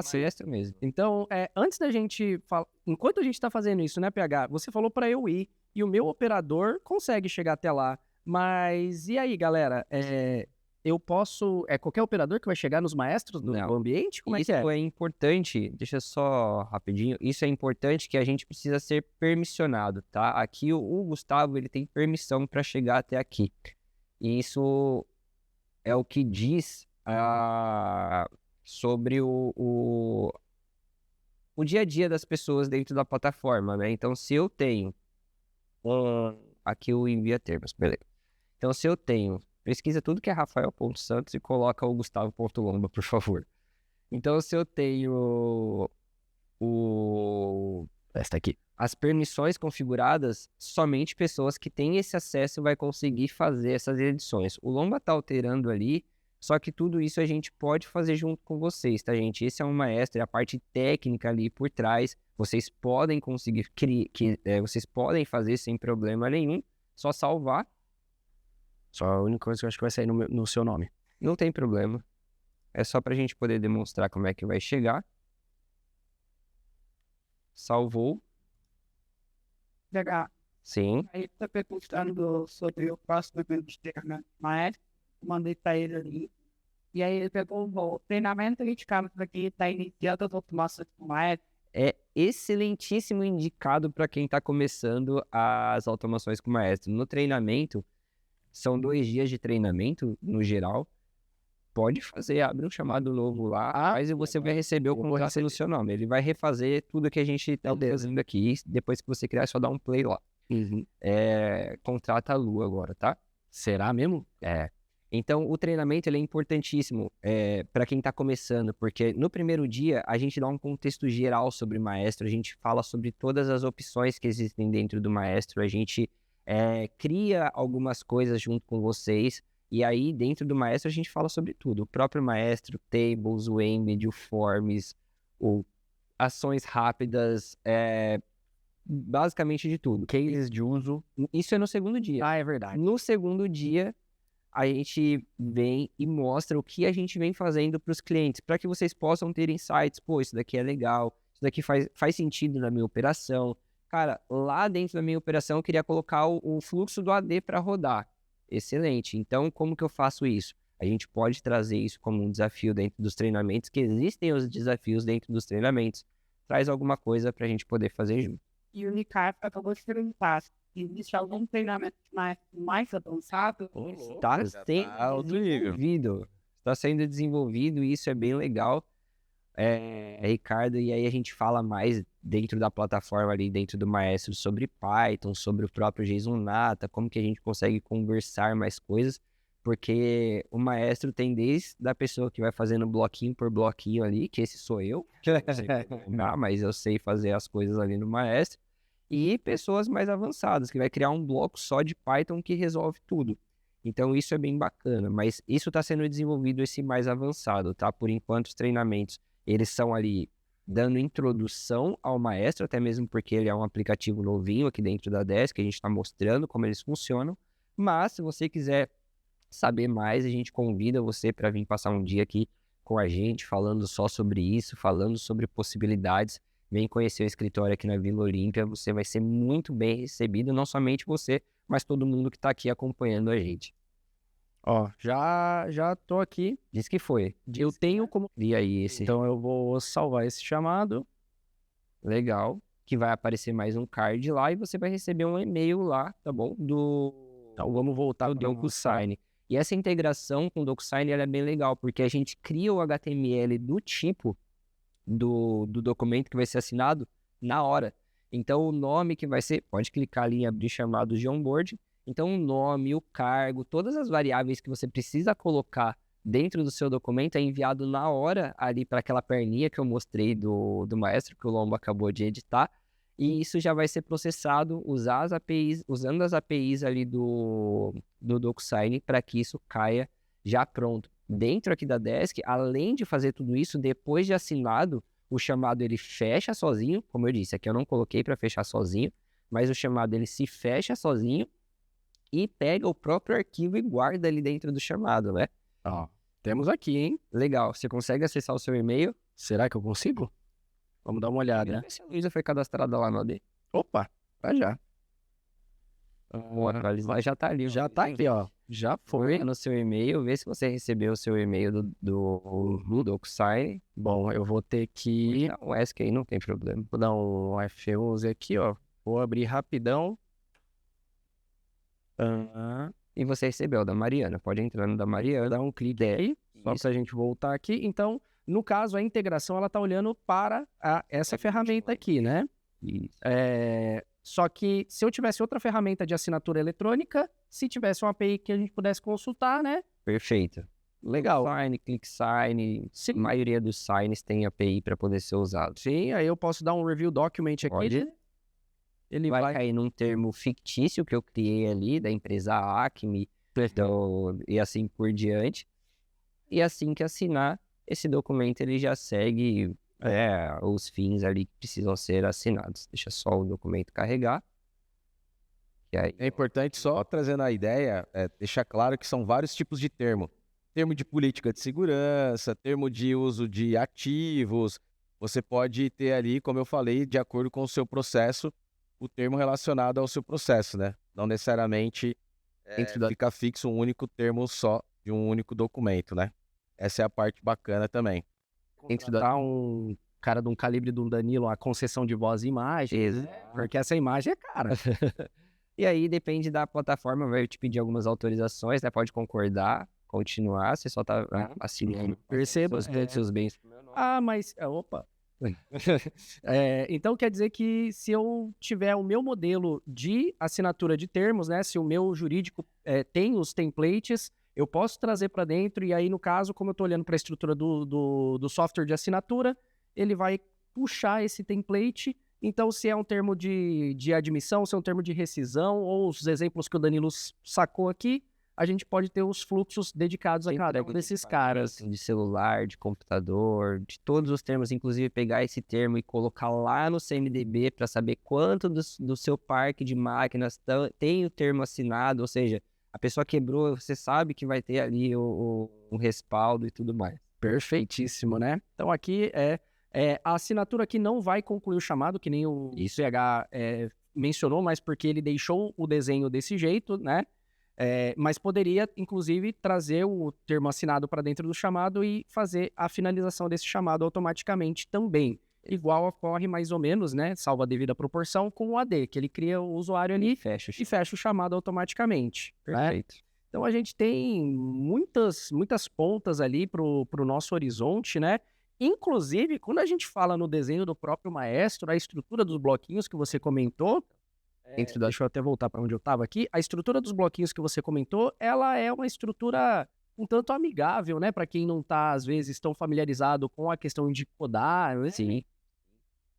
Sim, Maestro mesmo. Então, antes da gente falar... Enquanto a gente está fazendo isso, né, PH? Você falou para eu ir, e o meu operador consegue chegar até lá. Mas, e aí, galera? Eu posso... É qualquer operador que vai chegar nos maestros do ambiente? Como é que é? Isso é importante, deixa só rapidinho, isso é importante que a gente precisa ser permissionado, tá? Aqui o Gustavo, ele tem permissão para chegar até aqui. E isso é o que diz sobre o dia a dia das pessoas dentro da plataforma, né? Então, se eu tenho... aqui o envia termos, beleza. Então, se eu tenho Pesquisa tudo que é Rafael.Santos e coloca o Gustavo.Lomba, por favor. Então, se eu tenho Esta aqui. as permissões configuradas, somente pessoas que têm esse acesso vai conseguir fazer essas edições. O Lomba está alterando ali, só que tudo isso a gente pode fazer junto com vocês, tá, gente? Esse é um maestro, é a parte técnica ali por trás. Vocês podem conseguir, vocês podem fazer sem problema nenhum, só salvar. Só a única coisa que eu acho que vai sair no seu nome. Não tem problema. É só pra gente poder demonstrar como é que vai chegar. Salvou. Legal. Sim. Aí tá perguntando sobre o próximo evento externo, mas mandei para ele ali. E aí ele pegou o treinamento indicado para quem está iniciando as automações com maestro. É excelentíssimo indicado para quem está começando as automações com o maestro. No treinamento, são 2 dias de treinamento, no geral. Pode fazer, abre um chamado novo lá, mas você vai receber o contrato no seu nome. Ele vai refazer tudo que a gente está fazendo aqui. Depois que você criar, é só dar um play lá. Contrata a Lu agora, tá? Será mesmo? É. Então, o treinamento ele é importantíssimo para quem está começando, porque no primeiro dia a gente dá um contexto geral sobre o Maestro, a gente fala sobre todas as opções que existem dentro do Maestro, a gente cria algumas coisas junto com vocês, e aí dentro do Maestro a gente fala sobre tudo. O próprio Maestro, tables, o embed, o forms, ações rápidas, basicamente de tudo. Cases de uso. Isso é no segundo dia. Ah, é verdade. No segundo dia, a gente vem e mostra o que a gente vem fazendo para os clientes, para que vocês possam ter insights. Pô, isso daqui é legal, isso daqui faz sentido na minha operação. Cara, lá dentro da minha operação, eu queria colocar o fluxo do AD para rodar. Excelente. Então, como que eu faço isso? A gente pode trazer isso como um desafio dentro dos treinamentos, que existem os desafios dentro dos treinamentos. Traz alguma coisa para a gente poder fazer junto. E o Ricardo acabou de perguntar: existe algum treinamento mais avançado? Está sendo desenvolvido. Está sendo desenvolvido e isso é bem legal. Ricardo, e aí a gente fala mais dentro da plataforma ali, dentro do Maestro, sobre Python, sobre o próprio JSON Nata, como que a gente consegue conversar mais coisas, porque o Maestro tem desde a pessoa que vai fazendo bloquinho por bloquinho ali, que esse sou eu, que eu não sei programar, mas eu sei fazer as coisas ali no Maestro, e pessoas mais avançadas, que vai criar um bloco só de Python que resolve tudo. Então isso é bem bacana, mas isso está sendo desenvolvido esse mais avançado, tá? Por enquanto os treinamentos, eles são ali dando introdução ao Maestro, até mesmo porque ele é um aplicativo novinho aqui dentro da Desk, a gente está mostrando como eles funcionam, mas se você quiser saber mais, a gente convida você para vir passar um dia aqui com a gente, falando só sobre isso, falando sobre possibilidades. Vem conhecer o escritório aqui na Vila Olímpia, você vai ser muito bem recebido, não somente você, mas todo mundo que está aqui acompanhando a gente. Ó, já tô aqui. Diz que foi. Eu tenho como... E aí, esse... Então eu vou salvar esse chamado. Legal. Que vai aparecer mais um card lá e você vai receber um e-mail lá, tá bom? Então vamos voltar do DocuSign. E essa integração com o DocuSign ela é bem legal, porque a gente cria o HTML do tipo do documento que vai ser assinado na hora. Então o nome que vai ser... Pode clicar ali em abrir chamados de onboard. Então, o nome, o cargo, todas as variáveis que você precisa colocar dentro do seu documento é enviado na hora ali para aquela perninha que eu mostrei do Maestro, que o Lomba acabou de editar. E isso já vai ser processado usando as APIs ali do DocuSign para que isso caia já pronto. Dentro aqui da Desk, além de fazer tudo isso, depois de assinado, o chamado ele fecha sozinho. Como eu disse, aqui eu não coloquei para fechar sozinho, mas o chamado ele se fecha sozinho e pega o próprio arquivo e guarda ali dentro do chamado, né? Ó, temos aqui, hein? Legal. Você consegue acessar o seu e-mail? Será que eu consigo? Vamos dar uma olhada, né? Se a Luísa foi cadastrada lá no AD. Opa, vai já. Vou atualizar. Já tá ali. Já tá aqui, ó. Já foi. No seu e-mail, vê se você recebeu o seu e-mail do DocuSign. Bom, eu vou ter que... Um ESC aí, não tem problema. Vou dar um F11 aqui, ó. Vou abrir rapidão. E você recebeu da Mariana. Pode entrar no da Mariana. Dá um clique aí, só pra gente voltar aqui. Então, no caso, a integração, ela tá olhando para essa ferramenta aqui, né? Isso. Só que se eu tivesse outra ferramenta de assinatura eletrônica, Se tivesse uma API que a gente pudesse consultar, né? Perfeito. Legal. Sign, ClickSign, a maioria dos signs tem API para poder ser usado. Sim, aí eu posso dar um review document aqui. Pode. Né? Ele Vai cair num termo fictício que eu criei ali, da empresa Acme, e assim por diante. E assim que assinar, esse documento ele já segue os fins ali que precisam ser assinados. Deixa só o documento carregar. E aí, É importante só trazendo a ideia, deixar claro que são vários tipos de termo. Termo de política de segurança, termo de uso de ativos. Você pode ter ali, como eu falei, de acordo com o seu processo, o termo relacionado ao seu processo, né? Não necessariamente fica fixo um único termo só de um único documento, né? Essa é a parte bacana também. Contratar um cara de um calibre do Danilo, a concessão de voz e imagem, né? Porque essa imagem é cara. E aí depende da plataforma, vai te pedir algumas autorizações, né? Pode concordar, continuar, você só tá assinando. Perceba. Seus bens. Mas... Opa. Então quer dizer que se eu tiver o meu modelo de assinatura de termos, né? Se o meu jurídico tem os templates, eu posso trazer para dentro e aí, no caso, como eu estou olhando para a estrutura do software de assinatura, ele vai puxar esse template. Então, se é um termo de admissão, se é um termo de rescisão, ou os exemplos que o Danilo sacou aqui, a gente pode ter os fluxos dedicados a cada um desses caras. De celular, de computador, de todos os termos, inclusive pegar esse termo e colocar lá no CMDB para saber quanto do seu parque de máquinas tem o termo assinado, ou seja, a pessoa quebrou, você sabe que vai ter ali um respaldo e tudo mais. Perfeitíssimo, né? Então aqui a assinatura aqui não vai concluir o chamado, que nem o CH mencionou, mas porque ele deixou o desenho desse jeito, né? Mas poderia, inclusive, trazer o termo assinado para dentro do chamado e fazer a finalização desse chamado automaticamente também. Igual ocorre mais ou menos, né? Salvo a devida proporção, com o AD, que ele cria o usuário ali e fecha o chamado automaticamente. Perfeito. Né? Então a gente tem muitas pontas ali para o nosso horizonte, né? Inclusive, quando a gente fala no desenho do próprio maestro, a estrutura dos bloquinhos que você comentou, deixa eu até voltar para onde eu estava aqui, a estrutura dos bloquinhos que você comentou, ela é uma estrutura um tanto amigável, né? Para quem não está, às vezes, tão familiarizado com a questão de codar, né? Sim.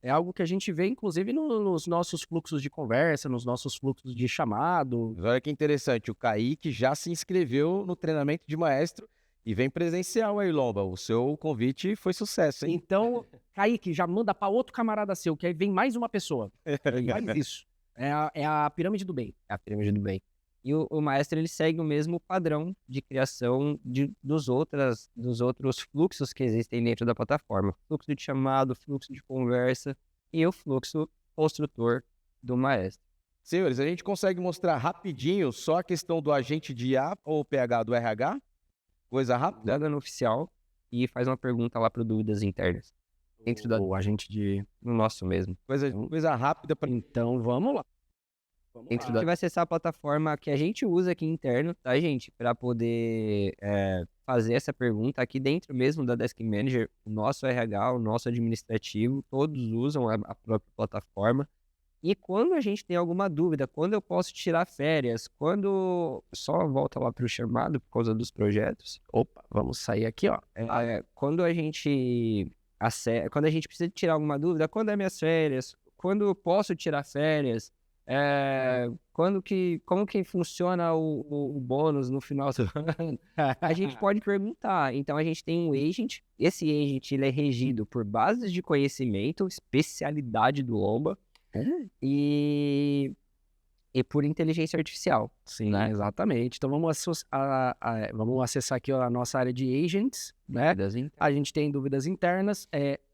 É algo que a gente vê, inclusive, nos nossos fluxos de conversa, nos nossos fluxos de chamado. Olha que interessante, o Kaique já se inscreveu no treinamento de maestro e vem presencial aí, Lomba. O seu convite foi sucesso, hein? Então, Kaique, já manda para outro camarada seu, que aí vem mais uma pessoa. Faz isso. É a pirâmide do bem. É a pirâmide do bem. E o maestro, ele segue o mesmo padrão de criação dos outros fluxos que existem dentro da plataforma. Fluxo de chamado, fluxo de conversa e o fluxo construtor do maestro. Senhores, a gente consegue mostrar rapidinho só a questão do agente de IA ou PH do RH? Coisa rápida? Dá no oficial e faz uma pergunta lá para dúvidas internas. Dentro O agente de... no nosso mesmo. Coisa rápida. Então, vamos lá. A gente vai acessar a plataforma que a gente usa aqui interno, tá, gente? Para poder fazer essa pergunta aqui dentro mesmo da Desk Manager. O nosso RH, o nosso administrativo, todos usam a própria plataforma. E quando a gente tem alguma dúvida, quando eu posso tirar férias, quando... Só volta lá para o chamado por causa dos projetos. Opa, vamos sair aqui, ó. Quando a gente precisa tirar alguma dúvida, quando é minhas férias, quando eu posso tirar férias, como que funciona o bônus no final do ano, a gente pode perguntar. Então a gente tem um agent, esse agent ele é regido por bases de conhecimento, especialidade do Lomba, e por inteligência artificial. Sim, né? Exatamente. Então vamos acessar aqui a nossa área de agents, né? A gente tem dúvidas internas.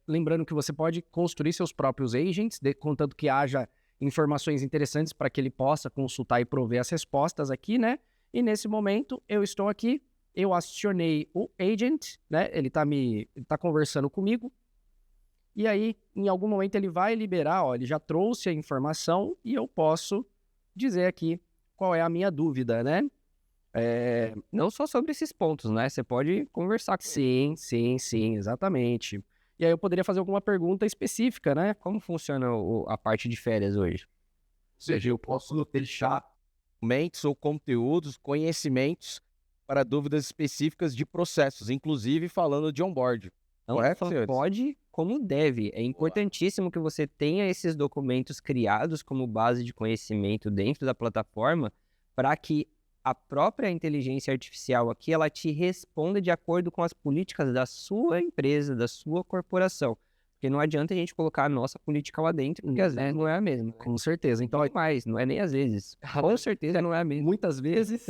Lembrando que você pode construir seus próprios agents, contanto que haja informações interessantes para que ele possa consultar e prover as respostas aqui, né? E nesse momento eu estou aqui, eu acionei o agent, né? Ele tá conversando comigo. E aí, em algum momento ele vai liberar, ó, ele já trouxe a informação e eu posso dizer aqui qual é a minha dúvida, né? Não só sobre esses pontos, né? Você pode conversar com ele. Sim, exatamente. E aí eu poderia fazer alguma pergunta específica, né? Como funciona a parte de férias hoje? Ou seja, eu posso deixar documentos ou conteúdos, conhecimentos para dúvidas específicas de processos, inclusive falando de onboard. Não Correto, só senhores? pode, como deve. É importantíssimo que você tenha esses documentos criados como base de conhecimento dentro da plataforma para que a própria inteligência artificial aqui, ela te responda de acordo com as políticas da sua empresa, da sua corporação. Porque não adianta a gente colocar a nossa política lá dentro, porque às vezes não é a mesma. Com certeza. Então, Mais, não é nem às vezes. Com certeza não é a mesma. muitas vezes.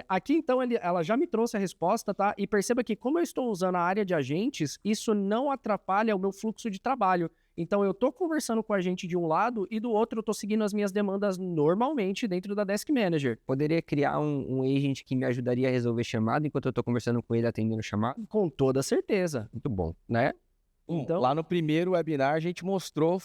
Aqui, então, ela já me trouxe a resposta, tá? E perceba que, como eu estou usando a área de agentes, isso não atrapalha o meu fluxo de trabalho. Então, eu estou conversando com a agente de um lado e do outro eu estou seguindo as minhas demandas normalmente dentro da Desk Manager. Poderia criar um agent que me ajudaria a resolver chamada enquanto eu estou conversando com ele atendendo chamada? Com toda certeza, Muito bom. né? Então, lá no primeiro webinar a gente mostrou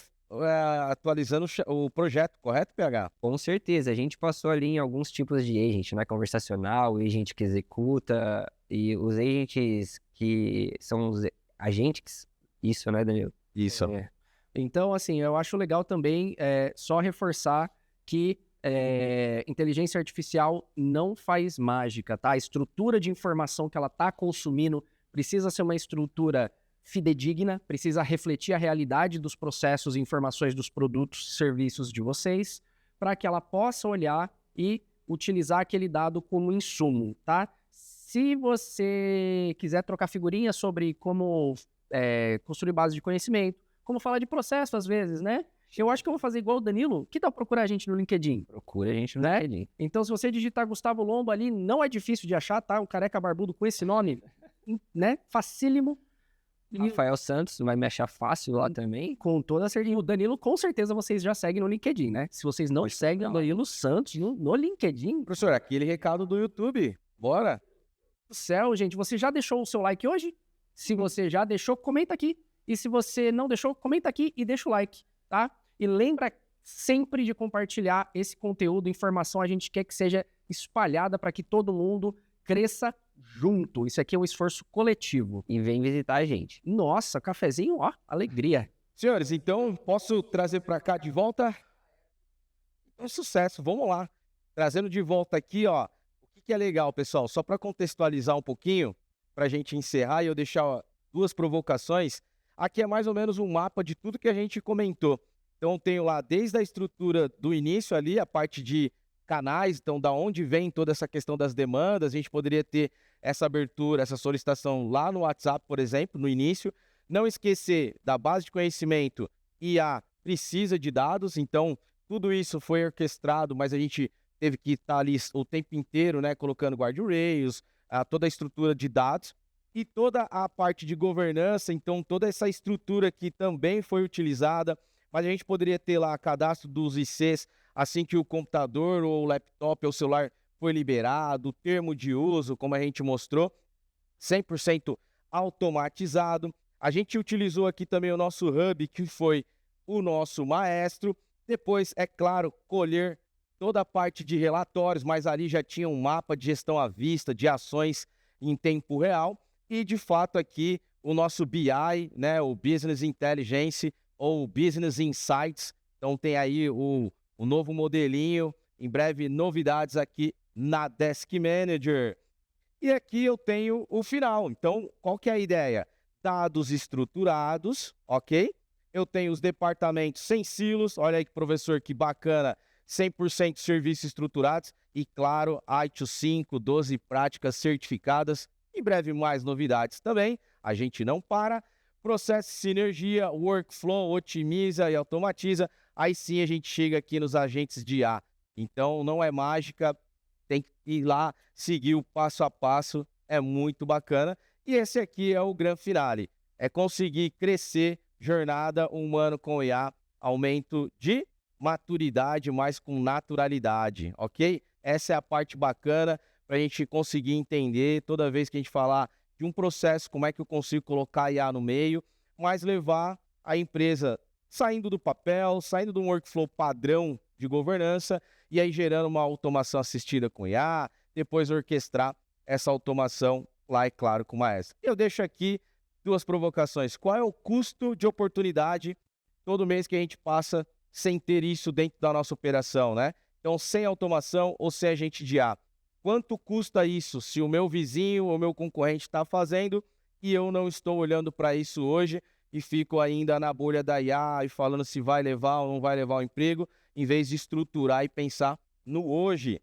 atualizando o projeto, correto, PH? Com certeza, a gente passou ali em alguns tipos de agent, né? Conversacional, agent que executa, e os agents que são os agentes, isso, né, Danilo? Isso. Então, assim, eu acho legal também só reforçar que inteligência artificial não faz mágica, tá? A estrutura de informação que ela está consumindo precisa ser uma estrutura fidedigna, precisa refletir a realidade dos processos e informações dos produtos e serviços de vocês, para que ela possa olhar e utilizar aquele dado como insumo, tá? Se você quiser trocar figurinhas sobre como construir base de conhecimento, como falar de processo às vezes, né? Eu acho que eu vou fazer igual o Danilo. Que tal procurar a gente no LinkedIn? Procura a gente no Né? LinkedIn. Então, se você digitar Gustavo Lomba ali, não é difícil de achar, tá? Um careca barbudo com esse nome, né? Facílimo. Rafael Santos vai me achar fácil lá também. Com toda certeza. O Danilo, com certeza, vocês já seguem no LinkedIn, né? Se vocês não seguem o Danilo Santos no LinkedIn, Professor, aquele recado do YouTube. Bora? do céu, gente, você já deixou o seu like hoje? Se você já deixou, comenta aqui. E se você não deixou, comenta aqui e deixa o like, tá? E lembra sempre de compartilhar esse conteúdo, informação, a gente quer que seja espalhada para que todo mundo cresça junto. Isso aqui é um esforço coletivo. E vem visitar a gente. Nossa, cafezinho, ó, alegria. Senhores, então posso trazer para cá de volta? Um sucesso, vamos lá. Trazendo de volta aqui, ó, o que é legal, pessoal? Só para contextualizar um pouquinho, para a gente encerrar e eu deixar duas provocações. Aqui é mais ou menos um mapa de tudo que a gente comentou. Então, tenho lá desde a estrutura do início ali, a parte de canais, então, da onde vem toda essa questão das demandas, a gente poderia ter essa abertura, essa solicitação lá no WhatsApp, por exemplo, no início. Não esquecer da base de conhecimento IA precisa de dados, então, tudo isso foi orquestrado, mas a gente teve que estar ali o tempo inteiro, né, colocando guardrails, toda a estrutura de dados. E toda a parte de governança, então toda essa estrutura que também foi utilizada, mas a gente poderia ter lá cadastro dos ICs assim que o computador ou o laptop ou o celular foi liberado, o termo de uso, como a gente mostrou, 100% automatizado. A gente utilizou aqui também o nosso hub, que foi o nosso maestro. Depois, é claro, colher toda a parte de relatórios, mas ali já tinha um mapa de gestão à vista, de ações em tempo real. E, de fato, aqui o nosso BI, né, o Business Intelligence ou Business Insights. Então, tem aí o novo modelinho. Em breve, novidades aqui na Desk Manager. E aqui eu tenho o final. Então, qual que é a ideia? Dados estruturados, ok? Eu tenho os departamentos sem silos. Olha aí, professor, que bacana. 100% serviços estruturados. E, claro, ITIL 5, 12 práticas certificadas. Em breve, mais novidades também. A gente não para. Processo de sinergia, workflow, otimiza e automatiza. Aí sim a gente chega aqui nos agentes de IA. Então, não é mágica. Tem que ir lá, seguir o passo a passo. É muito bacana. E esse aqui é o grande finale. É conseguir crescer, jornada humano com IA. Aumento de maturidade, mas com naturalidade, ok? Essa é a parte bacana para a gente conseguir entender, toda vez que a gente falar de um processo, como é que eu consigo colocar IA no meio, mas levar a empresa saindo do papel, saindo de um workflow padrão de governança, e aí gerando uma automação assistida com IA, depois orquestrar essa automação lá, é claro, com o maestro. Eu deixo aqui duas provocações. Qual é o custo de oportunidade todo mês que a gente passa sem ter isso dentro da nossa operação, né? Então, sem automação ou sem agente de IA. Quanto custa isso se o meu vizinho ou meu concorrente está fazendo e eu não estou olhando para isso hoje e fico ainda na bolha da IA e falando se vai levar ou não vai levar o emprego, em vez de estruturar e pensar no hoje.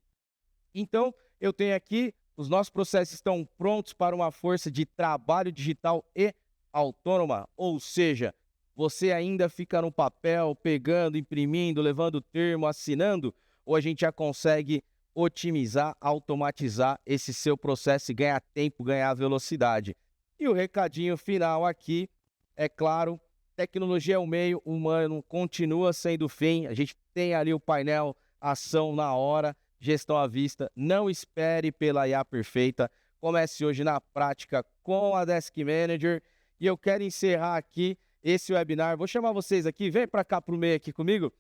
Então, eu tenho aqui, os nossos processos estão prontos para uma força de trabalho digital e autônoma, ou seja, você ainda fica no papel, pegando, imprimindo, levando termo, assinando, ou a gente já consegue otimizar, automatizar esse seu processo e ganhar tempo, ganhar velocidade. E o recadinho final aqui, é claro, tecnologia é o meio, humano continua sendo o fim, a gente tem ali o painel, ação na hora, gestão à vista, não espere pela IA perfeita, comece hoje na prática com a Desk Manager. E eu quero encerrar aqui esse webinar, vou chamar vocês aqui, vem para cá para o meio aqui comigo,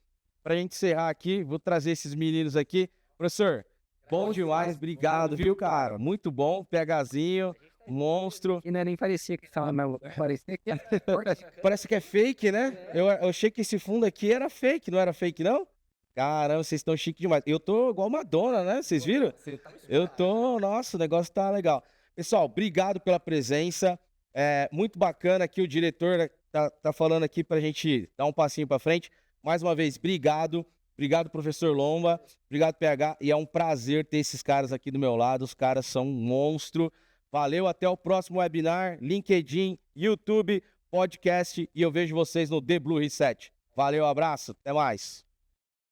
para a gente encerrar aqui, vou trazer esses meninos aqui. Professor, bom demais, obrigado, viu, cara? Muito bom, PHzinho, monstro. E não é nem parecia que estava na parecia que Parece que é fake, né? Eu achei que esse fundo aqui era fake, não era fake, não? Caramba, vocês estão chique demais. Eu tô igual Madonna, né? Vocês viram? Eu tô, nossa, o negócio tá legal. Pessoal, obrigado pela presença. É muito bacana aqui o diretor tá falando aqui pra gente dar um passinho pra frente. Mais uma vez, obrigado. Obrigado, professor Lomba. Obrigado, PH. E é um prazer ter esses caras aqui do meu lado. Os caras são um monstro. Valeu, até o próximo webinar. LinkedIn, YouTube, podcast. E eu vejo vocês no The Blue Reset. Valeu, abraço. Até mais.